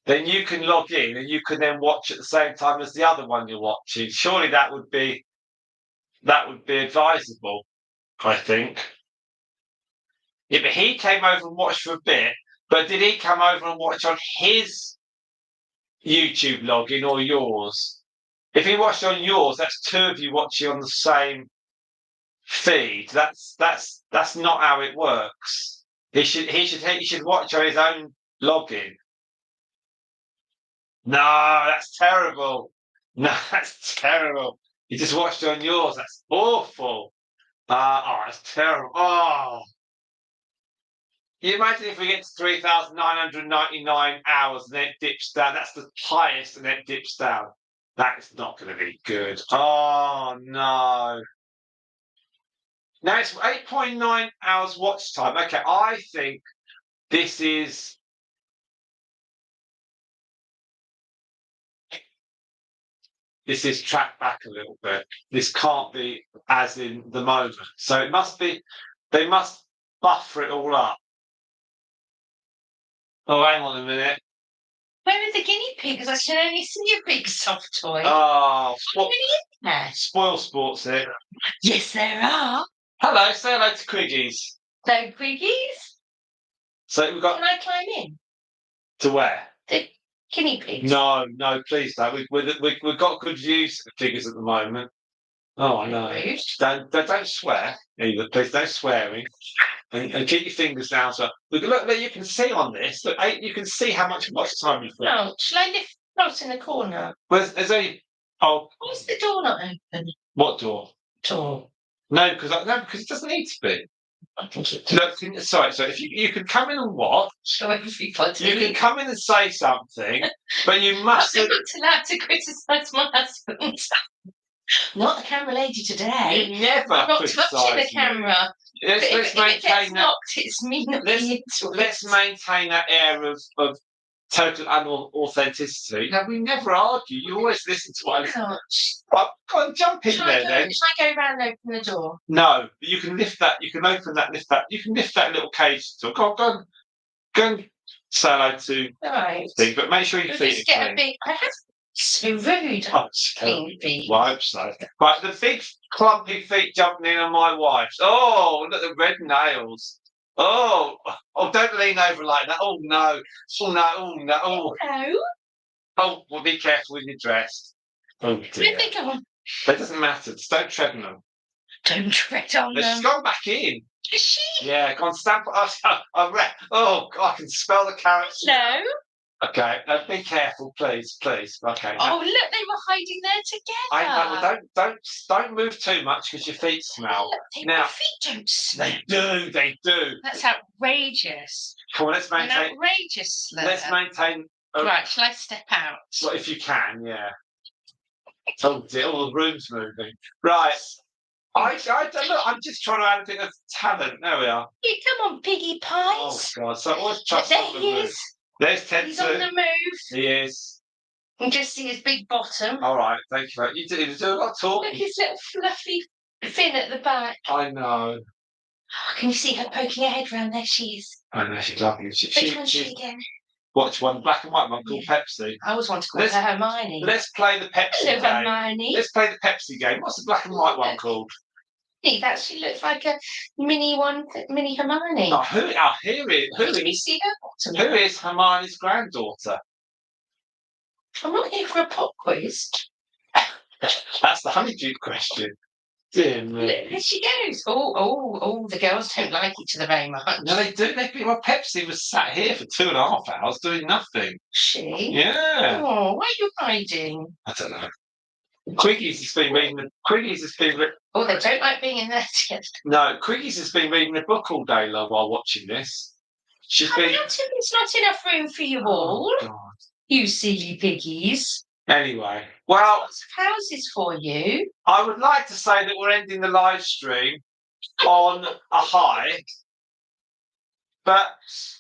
then you can log in and you can then watch at the same time as the other one you're watching. Surely that would be advisable, I think. Yeah, but he came over and watched for a bit, but did he come over and watch on his YouTube login or yours? If he watched on yours, that's two of you watching on the same feed. That's not how it works. He should watch on his own login. No, that's terrible. No, that's terrible. You just watched on yours. That's awful. Oh, that's terrible. Oh, you imagine if we get to 3,999 hours and then it dips down. That's the highest, and then it dips down. That is not going to be good. Oh no. Now it's 8.9 hours watch time. Okay, I think this is tracked back a little bit. This can't be as in the moment. So it must be, they must buffer it all up. Oh, hang on a minute. Where are the guinea pigs? I can only see a big soft toy. Oh, How many is there? Spoil Sports here. Yes, there are. Hello, say hello to Quiggies. So, Quiggies, So we've got can I climb in? to where? The guinea pigs. No, please don't. We've got good views of figures at the moment. Oh, I know. Rude. Don't swear either. Please don't swearing. And keep your fingers down. So look, you can see on this. Look, you can see how much watch time you've got. No, shall I lift not in the corner? Well, there's only. Oh, Why's the door not open? what door? Door. No, because it doesn't need to be. I think it Look, sorry. So if you can come in and watch, show everybody. you can come in and say something, but you I'm mustn't. not allowed to criticise my husband. Not the camera lady today. You never I'm not criticise touching the me. camera. Let's If it maintain gets that. knocked, it's me not being into it. Let's maintain that air of total unauthenticity. No, we never argue. You always listen to what I can't. Well, go on, jump in there then. Shall I go round and open the door? No, but you can lift that. You can open that, lift that. You can lift that little cage door. Go and say hello to Right. thing, but make sure your feet Just are get clean. a big. I have so rude. Oh, it's terrible. Clean feet. Well, I hope so. Right, the big clumpy feet jumping in on my wife's. Oh, look at the red nails. Oh, don't lean over like that. Oh no. Oh no. Oh no. Oh, No. oh, well, be careful with your dress. Oh Where dear. they gone? That doesn't matter. Just don't tread on them. Don't tread on She's them. gone back in. Is she? Yeah, go on, stamp. Oh, God, I can smell the carrots. No. Okay, be careful, please. Okay. Oh, look, they were hiding there together. I know. Well, don't move too much because your feet smell. Look, Now- their feet don't smell. They do. That's outrageous. Come on, let's An maintain. outrageous slur. Let's maintain. Right, shall I step out? Well, if you can, yeah. Oh dear, all the room's moving. Right. I don't know. I'm just trying to add a bit of talent. There we are. You come on, piggy Oh pies. God! So always Look, trust there on the he move. is. There's Ted He's on the too. move. He is. You can just see his big bottom. All right, thank you. You do a lot of Look, talking. his little fluffy fin at the back. I know. Oh, can you see her poking her head round there? She's. I know. She's lovely. Which one's she again? Watch one black and white one called Pepsi. I always want to call Let's- her Hermione. Let's play the Pepsi Hello, game. Hermione. Let's play the Pepsi game. What's the black and white one called? That she looks like a mini Hermione. Oh, here Can you is see her bottom? who is Hermione's granddaughter? I'm not here for a pop quiz. That's the honeydew question. Dear Look, me. there she goes. Oh, the girls don't like each other very much. No, they do. Well, Pepsi was sat here for 2.5 hours doing nothing. She? Yeah. Oh, why are you hiding? I don't know. Quiggies has been reading the. Quiggies has been. Oh, they don't like being in there together. No, Quiggies has been reading the book all day long while watching this. She's been. It's not enough room for you all. Oh, God. You silly piggies. Anyway, well, Lots of houses for you. I would like to say that we're ending the live stream on a high, but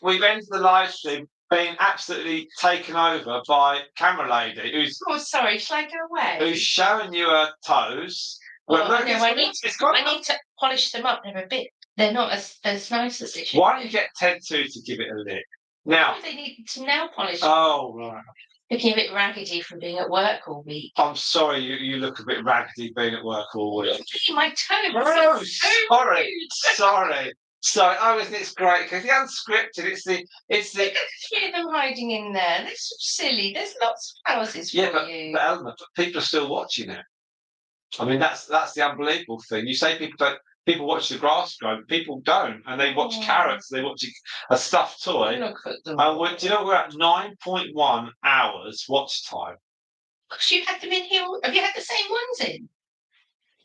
we've ended the live stream being absolutely taken over by camera lady Oh, sorry. Shall I go away? who's showing you her toes. Well, Well, I know. I need it's to polish them up. They're a bit. They're not as nice as they should. Why don't you get Ted 2 to give it a lick? Now, They need some nail polish. oh, right. Looking a bit raggedy from being at work all week. I'm sorry, you look a bit raggedy being at work all week. My toes. Oh, so sorry, rude. sorry. Oh, isn't it great? Because the unscripted, it's the. Look at the three of them hiding in there. They're so silly. There's lots of houses for you. But Eleanor, people are still watching it. I mean, that's the unbelievable thing. You say people watch the grass grow, but people don't, and they watch carrots. They watch a stuffed toy. Look at them. Do you know we're at 9.1 hours watch time? Because you've had them in here. Have you had the same ones in?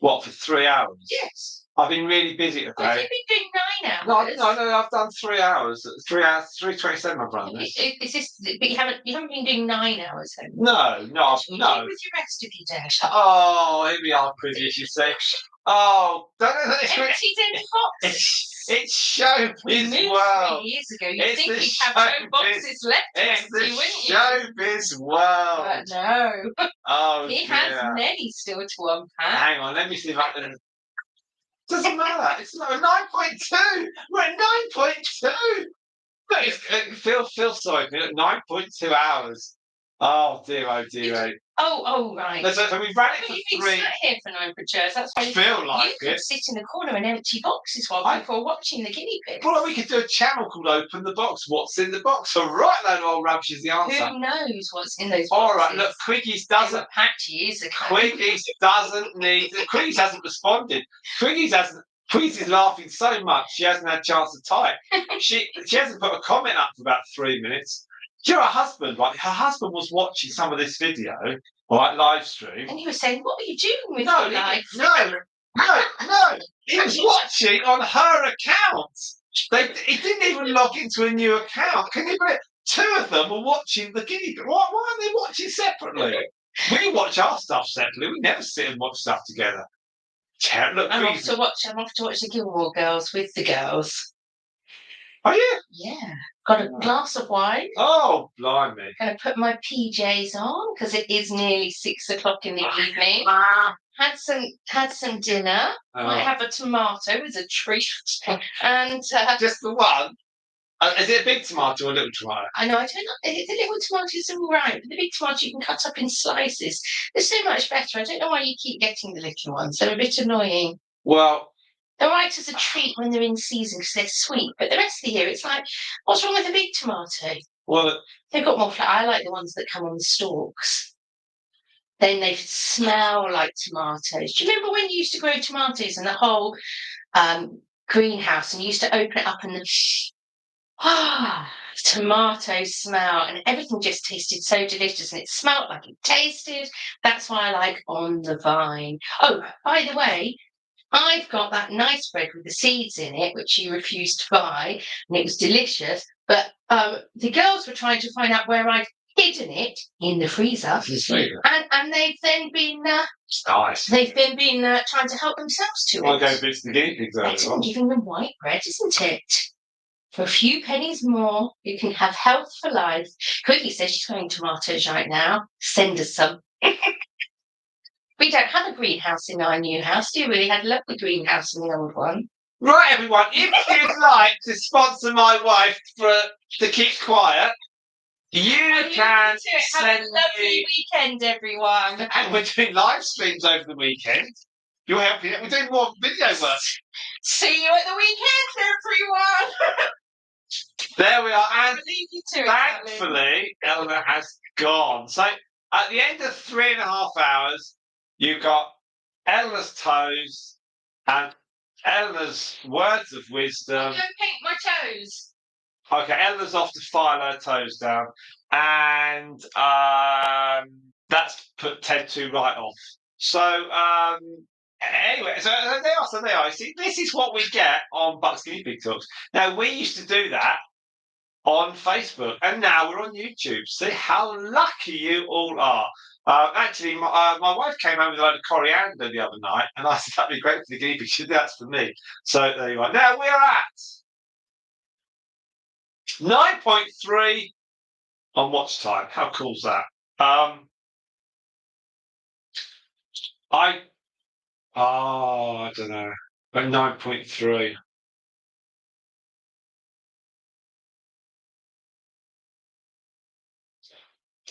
What, for 3 hours? Yes. I've been really busy today. Well, you've been doing 9 hours. No, I've done 3 hours. 3 hours, 3:27. I've run this. Is this? But you haven't been doing 9 hours then. No. With your rest of your day. Oh, here we are, Quidditch, you say. Oh, Empty den boxes. It's showbiz We world. 3 years ago. It's You'd think the we'd have no showbiz- boxes left to It's empty, the wouldn't you? showbiz world. But no. Oh, He dear. has many still to unpack. Hang on, let me see if I can. Doesn't matter. It's not 9.2. We're at 9.2. Feel sorry for me. 9.2 hours. Oh dear, oh dear. Oh, right. So we ran it But for you've been 3. sat here for 9 hours. That's I why feel like you could it. sit in the corner and empty boxes while people are watching the guinea pigs. Well, we could do a channel called Open the Box. What's in the box? A right load of old rubbish is the answer. Who knows what's in those boxes? All right, look, Quiggies They doesn't. were packed years ago. Quiggies doesn't need. Quiggies hasn't responded. Quiggies is laughing so much she hasn't had a chance to type. She hasn't put a comment up for about 3 minutes. Do you know her husband? Right, her husband was watching some of this video, right, live stream. And he was saying, "What are you doing with No, your life?" No. He was watching on her account. He didn't even log into a new account. Can you believe? 2 of them were watching the guinea pig. Why aren't they watching separately? We watch our stuff separately. We never sit and watch stuff together. Look, I'm off to watch the Gilmore Girls with the girls. Are you? Yeah. Got a glass of wine. Oh, blimey. Going to put my PJs on because it is nearly 6 o'clock in the evening. Had some dinner. Might have a tomato as a treat. And just the one. Is it a big tomato or a little tomato? I know, I don't know. The little tomatoes are all right, but the big tomato you can cut up in slices. They're so much better. I don't know why you keep getting the little ones. They're a bit annoying. Well, they're right as a treat when they're in season because they're sweet, but the rest of the year it's like, what's wrong with a big tomato? Well, they've got more flavor. I like the ones that come on the stalks. Then they smell like tomatoes. Do you remember when you used to grow tomatoes in the whole greenhouse and you used to open it up and tomato smell and everything just tasted so delicious and it smelled like it tasted. That's why I like On the Vine. Oh, by the way, I've got that nice bread with the seeds in it, which you refused to buy, and it was delicious. But the girls were trying to find out where I'd hidden it in the freezer, and they've then been nice. They've then been trying to help themselves to it. I'll go bits the guinea pigs. Better than giving them white bread, isn't it? For a few pennies more, you can have health for life. Quickie says she's growing tomatoes right now. Send us some. We don't have a greenhouse in our new house, do we? We had a lovely greenhouse in the old one. Right, everyone, if you'd like to sponsor my wife to keep quiet, you can have a lovely weekend, everyone. And we're doing live streams over the weekend. You're helping. We're doing more video work. See you at the weekend, everyone. There we are. And leave you to thankfully, Eleanor has gone. So at the end of 3.5 hours, You've got Eleanor's toes and Eleanor's words of wisdom. Don't paint my toes. Okay, Eleanor's off to file her toes down, and that's put Ted 2 right off. So anyway, so they are. So they are. See, this is what we get on Bucks Guinea Pig Talks. Now we used to do that on Facebook, and now we're on YouTube. See how lucky you all are. Actually, my wife came home with a load of coriander the other night, and I said that'd be great for the guinea pig. She said that's for me. So there you are. Now we're at 9.3 on watch time. How cool's that? I don't know, but 9.3.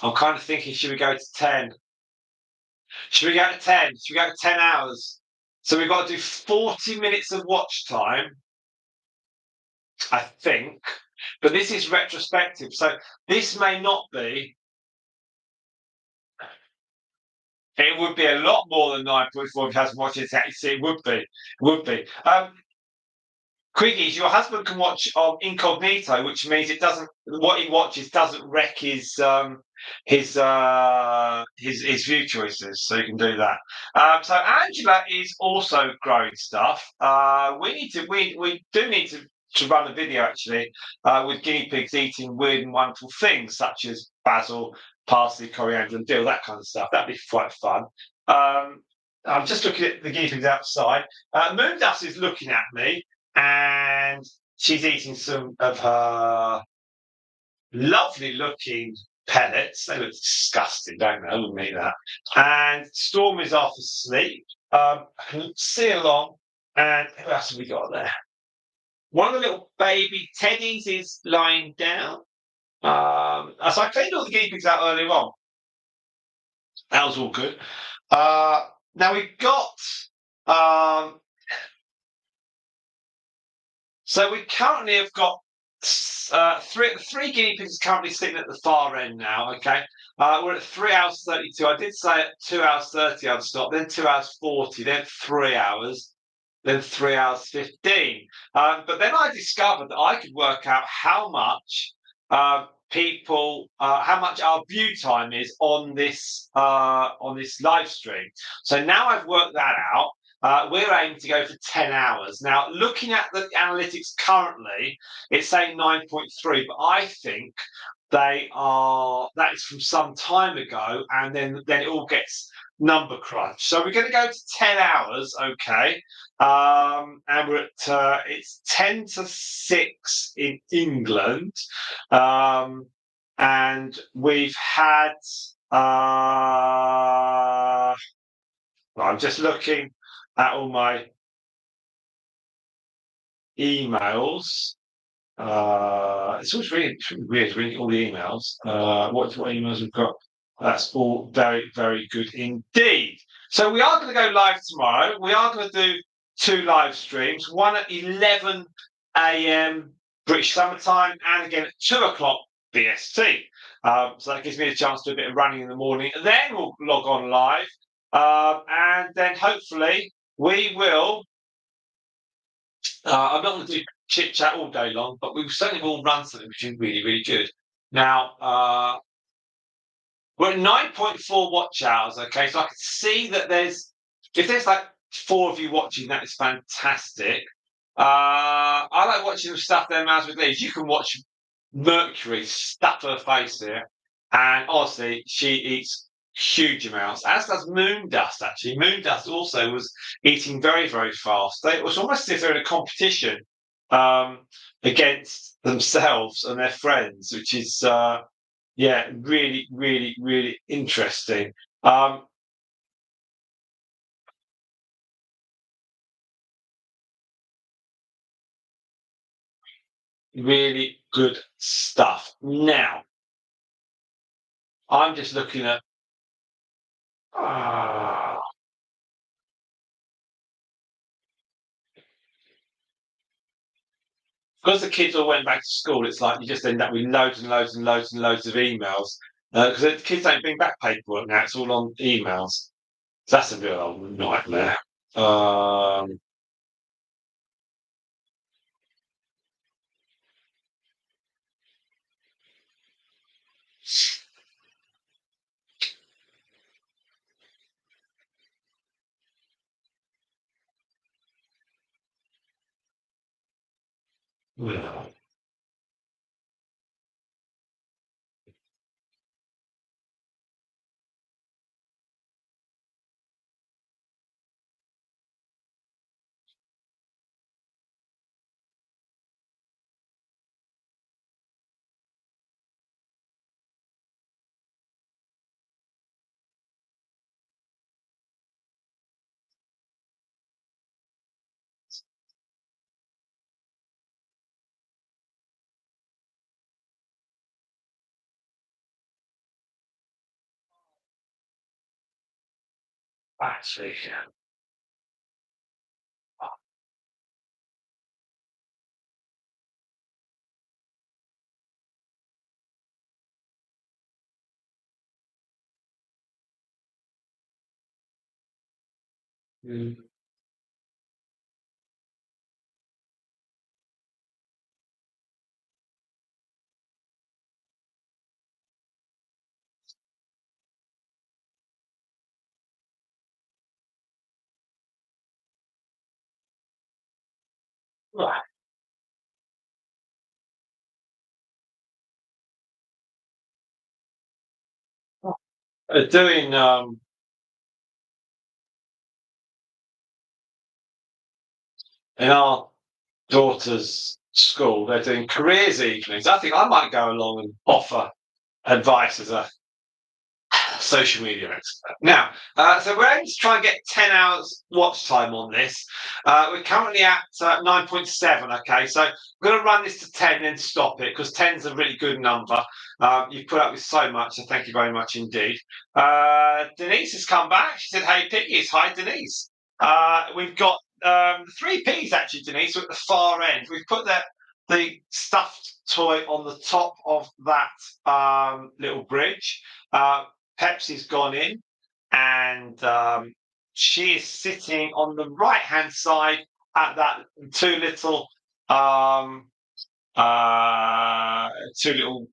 I'm kind of thinking, should we go to 10? Should we go to 10? Should we go to 10 hours? So we've got to do 40 minutes of watch time, I think. But this is retrospective, so this may not be. It would be a lot more than 9.4 if you hasn't watched it. It would be. It would be. Quiggies, your husband can watch incognito, which means it doesn't. What he watches doesn't wreck his view choices, so you can do that. So Angela is also growing stuff. We do need to run a video actually with guinea pigs eating weird and wonderful things such as basil, parsley, coriander, and dill, that kind of stuff. That'd be quite fun. I'm just looking at the guinea pigs outside. Moondust is looking at me, and she's eating some of her lovely looking pellets. They look disgusting, don't they? I wouldn't eat that. And Storm is off asleep. See along. And who else have we got there? One of the little baby teddies is lying down. So I cleaned all the guinea pigs out earlier on. That was all good. Now we've got so we currently have got three guinea pigs currently sitting at the far end now. Okay, we're at 3 hours 32. I did say at 2 hours 30 I'd stop, then 2 hours 40, then 3 hours, then 3 hours 15. But then I discovered that I could work out how much how much our view time is on this live stream. So now I've worked that out. We're aiming to go for 10 hours. Now, looking at the analytics currently, it's saying 9.3, but I think that is from some time ago, and then it all gets number crunch. So we're going to go to 10 hours, okay? And we're at, it's 10 to 6 in England. And we've had, I'm just looking at all my emails. It's always really weird reading all the emails. What emails we've got? That's all very, very good indeed. So we are going to go live tomorrow. We are going to do 2 live streams, one at 11 a.m. British Summer Time, and again at 2 o'clock BST. So that gives me a chance to do a bit of running in the morning. And then we'll log on live, and then hopefully we will. I'm not going to do chit chat all day long, but we certainly will run something which is really, really good. Now, we're at 9.4 watch hours, okay? So I can see that if there's like 4 of you watching, that is fantastic. I like watching them stuff their mouths with leaves. You can watch Mercury stuff her face here, and honestly, she eats huge amounts, as does Moondust, actually. Moondust also was eating very, very fast. It was almost as if they're in a competition against themselves and their friends, which is really, really, really interesting. Really good stuff. Now, I'm just looking at because the kids all went back to school, it's like you just end up with loads and loads and loads and loads of emails because the kids don't bring back paperwork now; it's all on emails. That's a real old nightmare. Yeah. Actually, mm, right. Doing in our daughter's school, they're doing careers evenings. I think I might go along and offer advice as a social media expert. Now, so we're aiming to try and get 10 hours watch time on this. We're currently at 9.7. Okay, so we're going to run this to 10 and then stop it because 10 is a really good number. You've put up with so much, so thank you very much indeed. Denise has come back. She said, "Hey, Piggies." Hi, Denise. We've got three P's actually, Denise, at the far end. We've put the stuffed toy on the top of that little bridge. Pepsi's gone in, and she is sitting on the right hand side at that two little um, uh, two little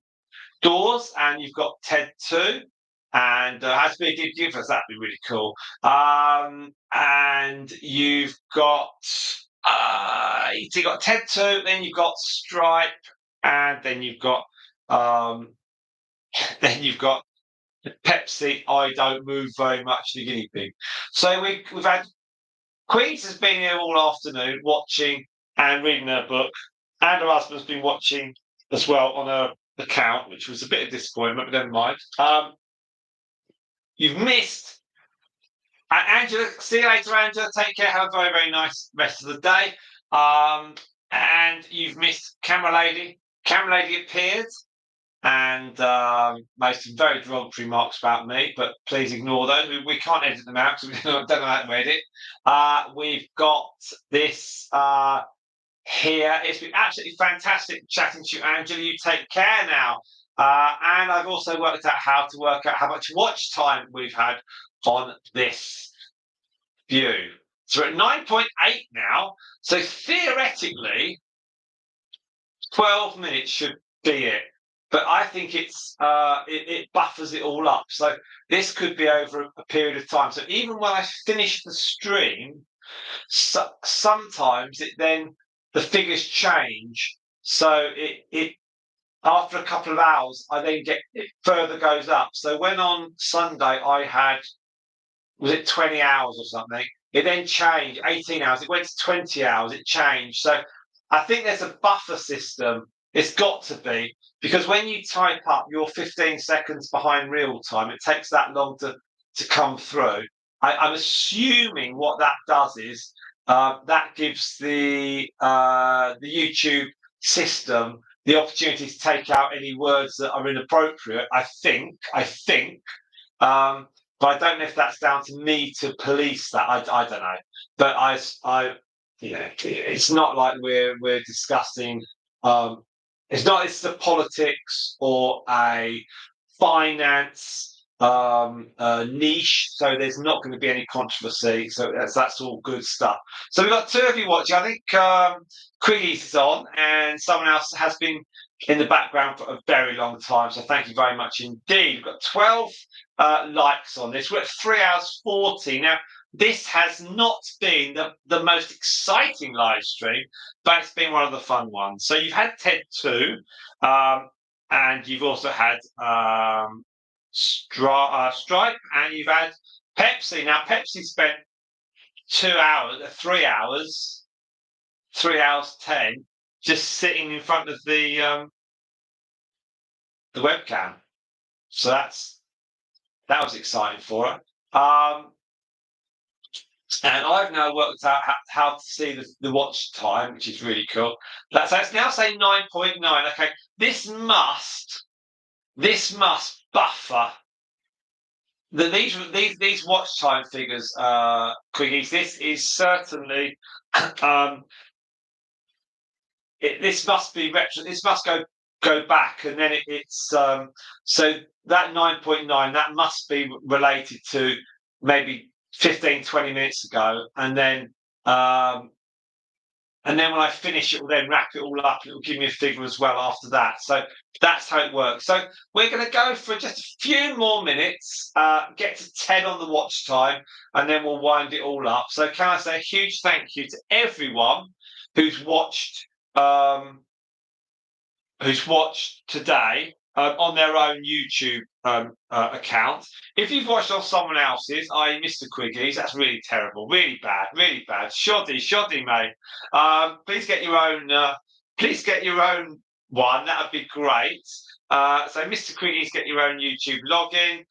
doors, and you've got Ted too. And has to be a good gift us. That'd be really cool. And you've got Ted two, then you've got Stripe, and then you've got um, then you've got Pepsi. I don't move very much, the guinea pig. So we've had Queens has been here all afternoon watching and reading her book, and her husband's been watching as well on her account, which was a bit of disappointment, but never mind. You've missed Angela. See you later, Angela. Take care. Have a very, very nice rest of the day. And you've missed Camera Lady. Camera Lady appeared and made some very derogatory remarks about me, but please ignore those. We can't edit them out because we don't know how to edit. We've got this here. It's been absolutely fantastic chatting to you, Angela. You take care now. And I've also worked out how to work out how much watch time we've had on this view. So we're at 9.8 now. So theoretically, 12 minutes should be it. But I think it buffers it all up. So this could be over a period of time. So even when I finish the stream, sometimes the figures change. So it after a couple of hours, I then get it further goes up. So when on Sunday I had, was it 20 hours or something? It then changed 18 hours. It went to 20 hours. It changed. So I think there's a buffer system. It's got to be because when you type up you're 15 seconds behind real time, it takes that long to come through. I'm assuming what that does is that gives the YouTube system the opportunity to take out any words that are inappropriate. I think. But I don't know if that's down to me to police that. I don't know. But it's not like we're discussing. Um, it's not. It's the politics or a finance niche, so there's not going to be any controversy. So that's all good stuff. So we've got two of you watching. I think Quiggies is on, and someone else has been in the background for a very long time. So thank you very much indeed. We've got 12 likes on this. We're at 3 hours 40 now. This has not been the most exciting live stream, but it's been one of the fun ones. So you've had TED 2, and you've also had Stripe, and you've had Pepsi. Now, Pepsi spent 3 hours, 3 hours 10, just sitting in front of the webcam. So that was exciting for her. And I've now worked out how to see the watch time, which is really cool. So it's now saying 9.9. Okay, this must buffer these watch time figures, Quiggies. This is certainly this must be retro. This must go back, and then it's so that 9.9, that must be related to maybe 15, 20 minutes ago, and then when I finish, it will then wrap it all up, and it will give me a figure as well after that. So that's how it works. So we're going to go for just a few more minutes, get to 10 on the watch time, and then we'll wind it all up. So can I say a huge thank you to everyone who's watched today on their own YouTube account. If you've watched on someone else's, i.e. Mr. Quiggies, that's really terrible, really bad, really bad. Shoddy, mate. Please get your own. Please get your own one. That would be great. So, Mr. Quiggies, get your own YouTube login.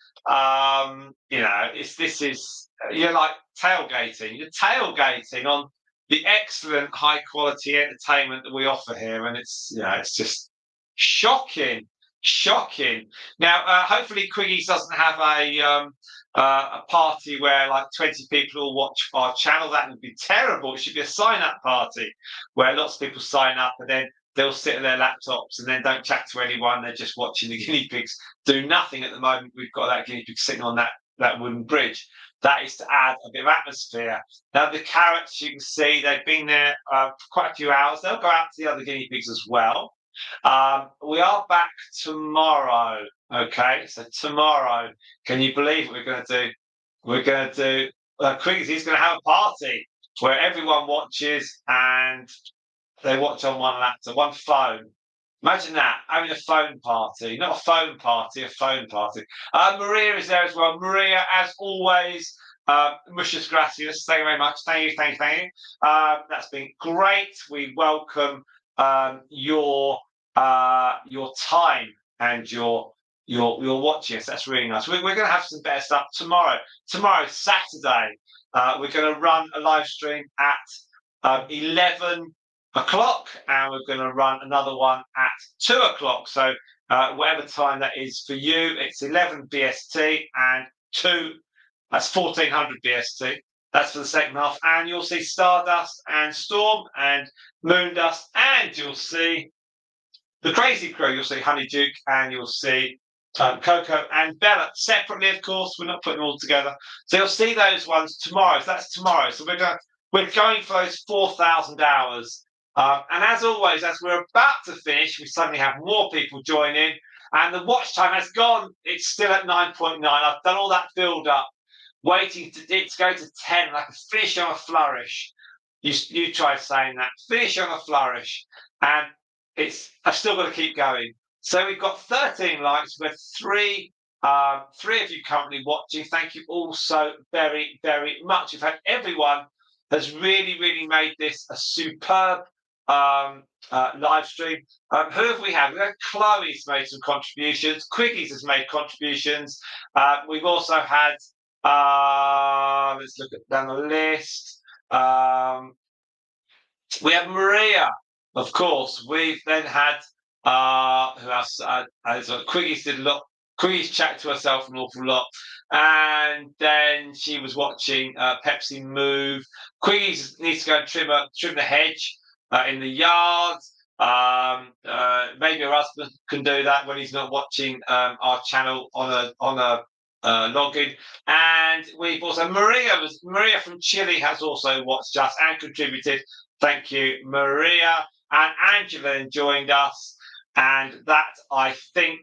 You're like tailgating. You're tailgating on the excellent, high quality entertainment that we offer here, and it's just shocking. Now, hopefully, Quiggies doesn't have a party where like 20 people will watch our channel. That would be terrible. It should be a sign-up party where lots of people sign up and then they'll sit at their laptops and then don't chat to anyone. They're just watching the guinea pigs do nothing. At the moment, we've got that guinea pig sitting on that wooden bridge. That is to add a bit of atmosphere. Now, the carrots, you can see, they've been there for quite a few hours. They'll go out to the other guinea pigs as well. We are back tomorrow. Okay, so tomorrow, can you believe what we're going to do? We're going to do. Quiggies is going to have a party where everyone watches and they watch on one laptop, one phone. Imagine that, having a phone party. Not a phone party, a phone party. Maria is there as well. Maria, as always, muchas gracias. Thank you very much. Thank you. That's been great. We welcome your time and your watching us. That's really nice. We're going to have some better stuff tomorrow. Tomorrow, Saturday, we're going to run a live stream at 11 o'clock, and we're going to run another one at 2 o'clock. So whatever time that is for you, it's 11 BST and 2. That's 1400 BST. That's for the second half, and you'll see Stardust and Storm and Moondust, and you'll see the Crazy Crew. You'll see Honeyduke, and you'll see Coco and Bella separately. Of course, we're not putting them all together, so you'll see those ones tomorrow. So that's tomorrow. So we're going for those 4,000 hours. And as always, as we're about to finish, we suddenly have more people join in, and the watch time has gone. It's still at 9.9. I've done all that build up, waiting to go to 10, and I can finish on a flourish. You try saying that. Finish on a flourish, and I've still got to keep going. So we've got 13 likes. We've three of you currently watching. Thank you all so very, very much. In fact, everyone has really, really made this a superb live stream. Who have we had? We've had Chloe's made some contributions. Quiggies has made contributions. We've also had, let's look down the list. We have Maria, of course. We've then had, who else? Quiggies did a lot. Quiggies chatted to herself an awful lot. And then she was watching Pepsi move. Quiggies needs to go and trim the hedge in the yard. Maybe her husband can do that when he's not watching our channel on a login. And we've also Maria from Chile has also watched us and contributed. Thank you, Maria. And Angela joined us. And that, I think,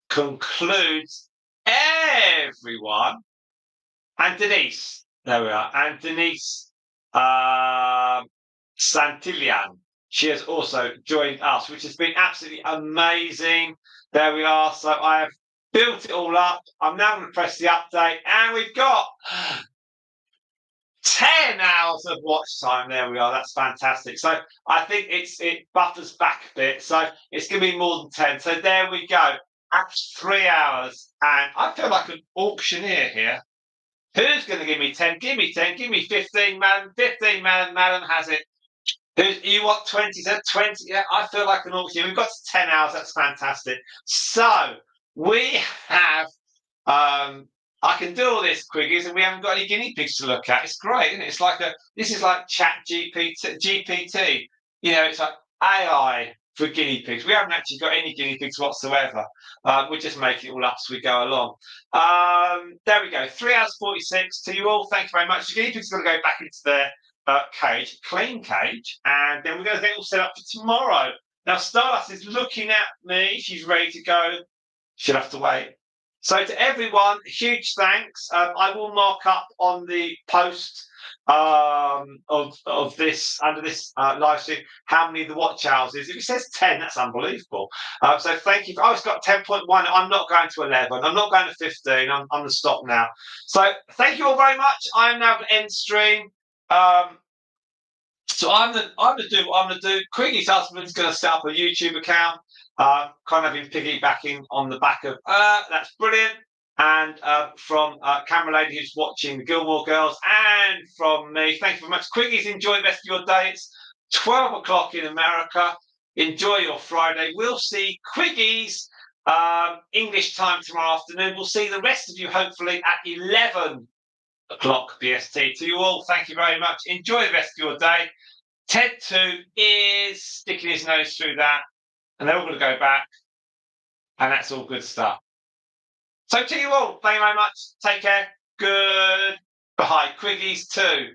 concludes everyone. And Denise, there we are. And Denise Santillan, she has also joined us, which has been absolutely amazing. There we are. So I have built it all up. I'm now going to press the update, and we've got 10 hours of watch time. There we are. That's fantastic. So I think it buffers back a bit. So it's going to be more than 10. So there we go. That's 3 hours. And I feel like an auctioneer here. Who's going to give me 10? Give me 10. Give me 15, madam. 15, madam. Madam has it. You want 20? So 20. Yeah, I feel like an auctioneer. We've got 10 hours. That's fantastic. So we have I can do all this quickies, and we haven't got any guinea pigs to look at. It's great, isn't it? It's like this is like Chat GPT. You know, it's like AI for guinea pigs. We haven't actually got any guinea pigs whatsoever. We're just making it all up as we go along. There we go. 3 hours 46 to you all. Thank you very much. The guinea pigs are going to go back into their cage, clean cage, and then we're going to get it all set up for tomorrow. Now, Stardust is looking at me. She's ready to go. She'll have to wait. So to everyone, huge thanks. I will mark up on the post of this under this live stream how many the watch hours is. If it says 10, that's unbelievable. So thank you. It's got 10.1. I'm not going to 11. I'm not going to 15. I'm going to stop now. So thank you all very much. I am now going to end stream. So I'm going to do what I'm going to do. Quiggy's husband's going to set up a YouTube account. Kind of been piggybacking on the back of that's brilliant. And from camera lady who's watching the Gilmore Girls, and from me, thank you very much. Quiggies, enjoy the rest of your day. It's 12 o'clock in America. Enjoy your Friday. We'll see Quiggies English time tomorrow afternoon. We'll see the rest of you hopefully at 11 o'clock BST. To you all, thank you very much. Enjoy the rest of your day. Ted 2 is sticking his nose through that. And they're all going to go back. And that's all good stuff. So to you all, thank you very much. Take care. Good. Bye. Quiggies 2.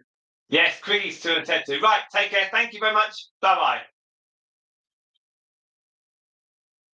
Yes, Quiggies 2 and Ted 2. Right, take care. Thank you very much. Bye-bye.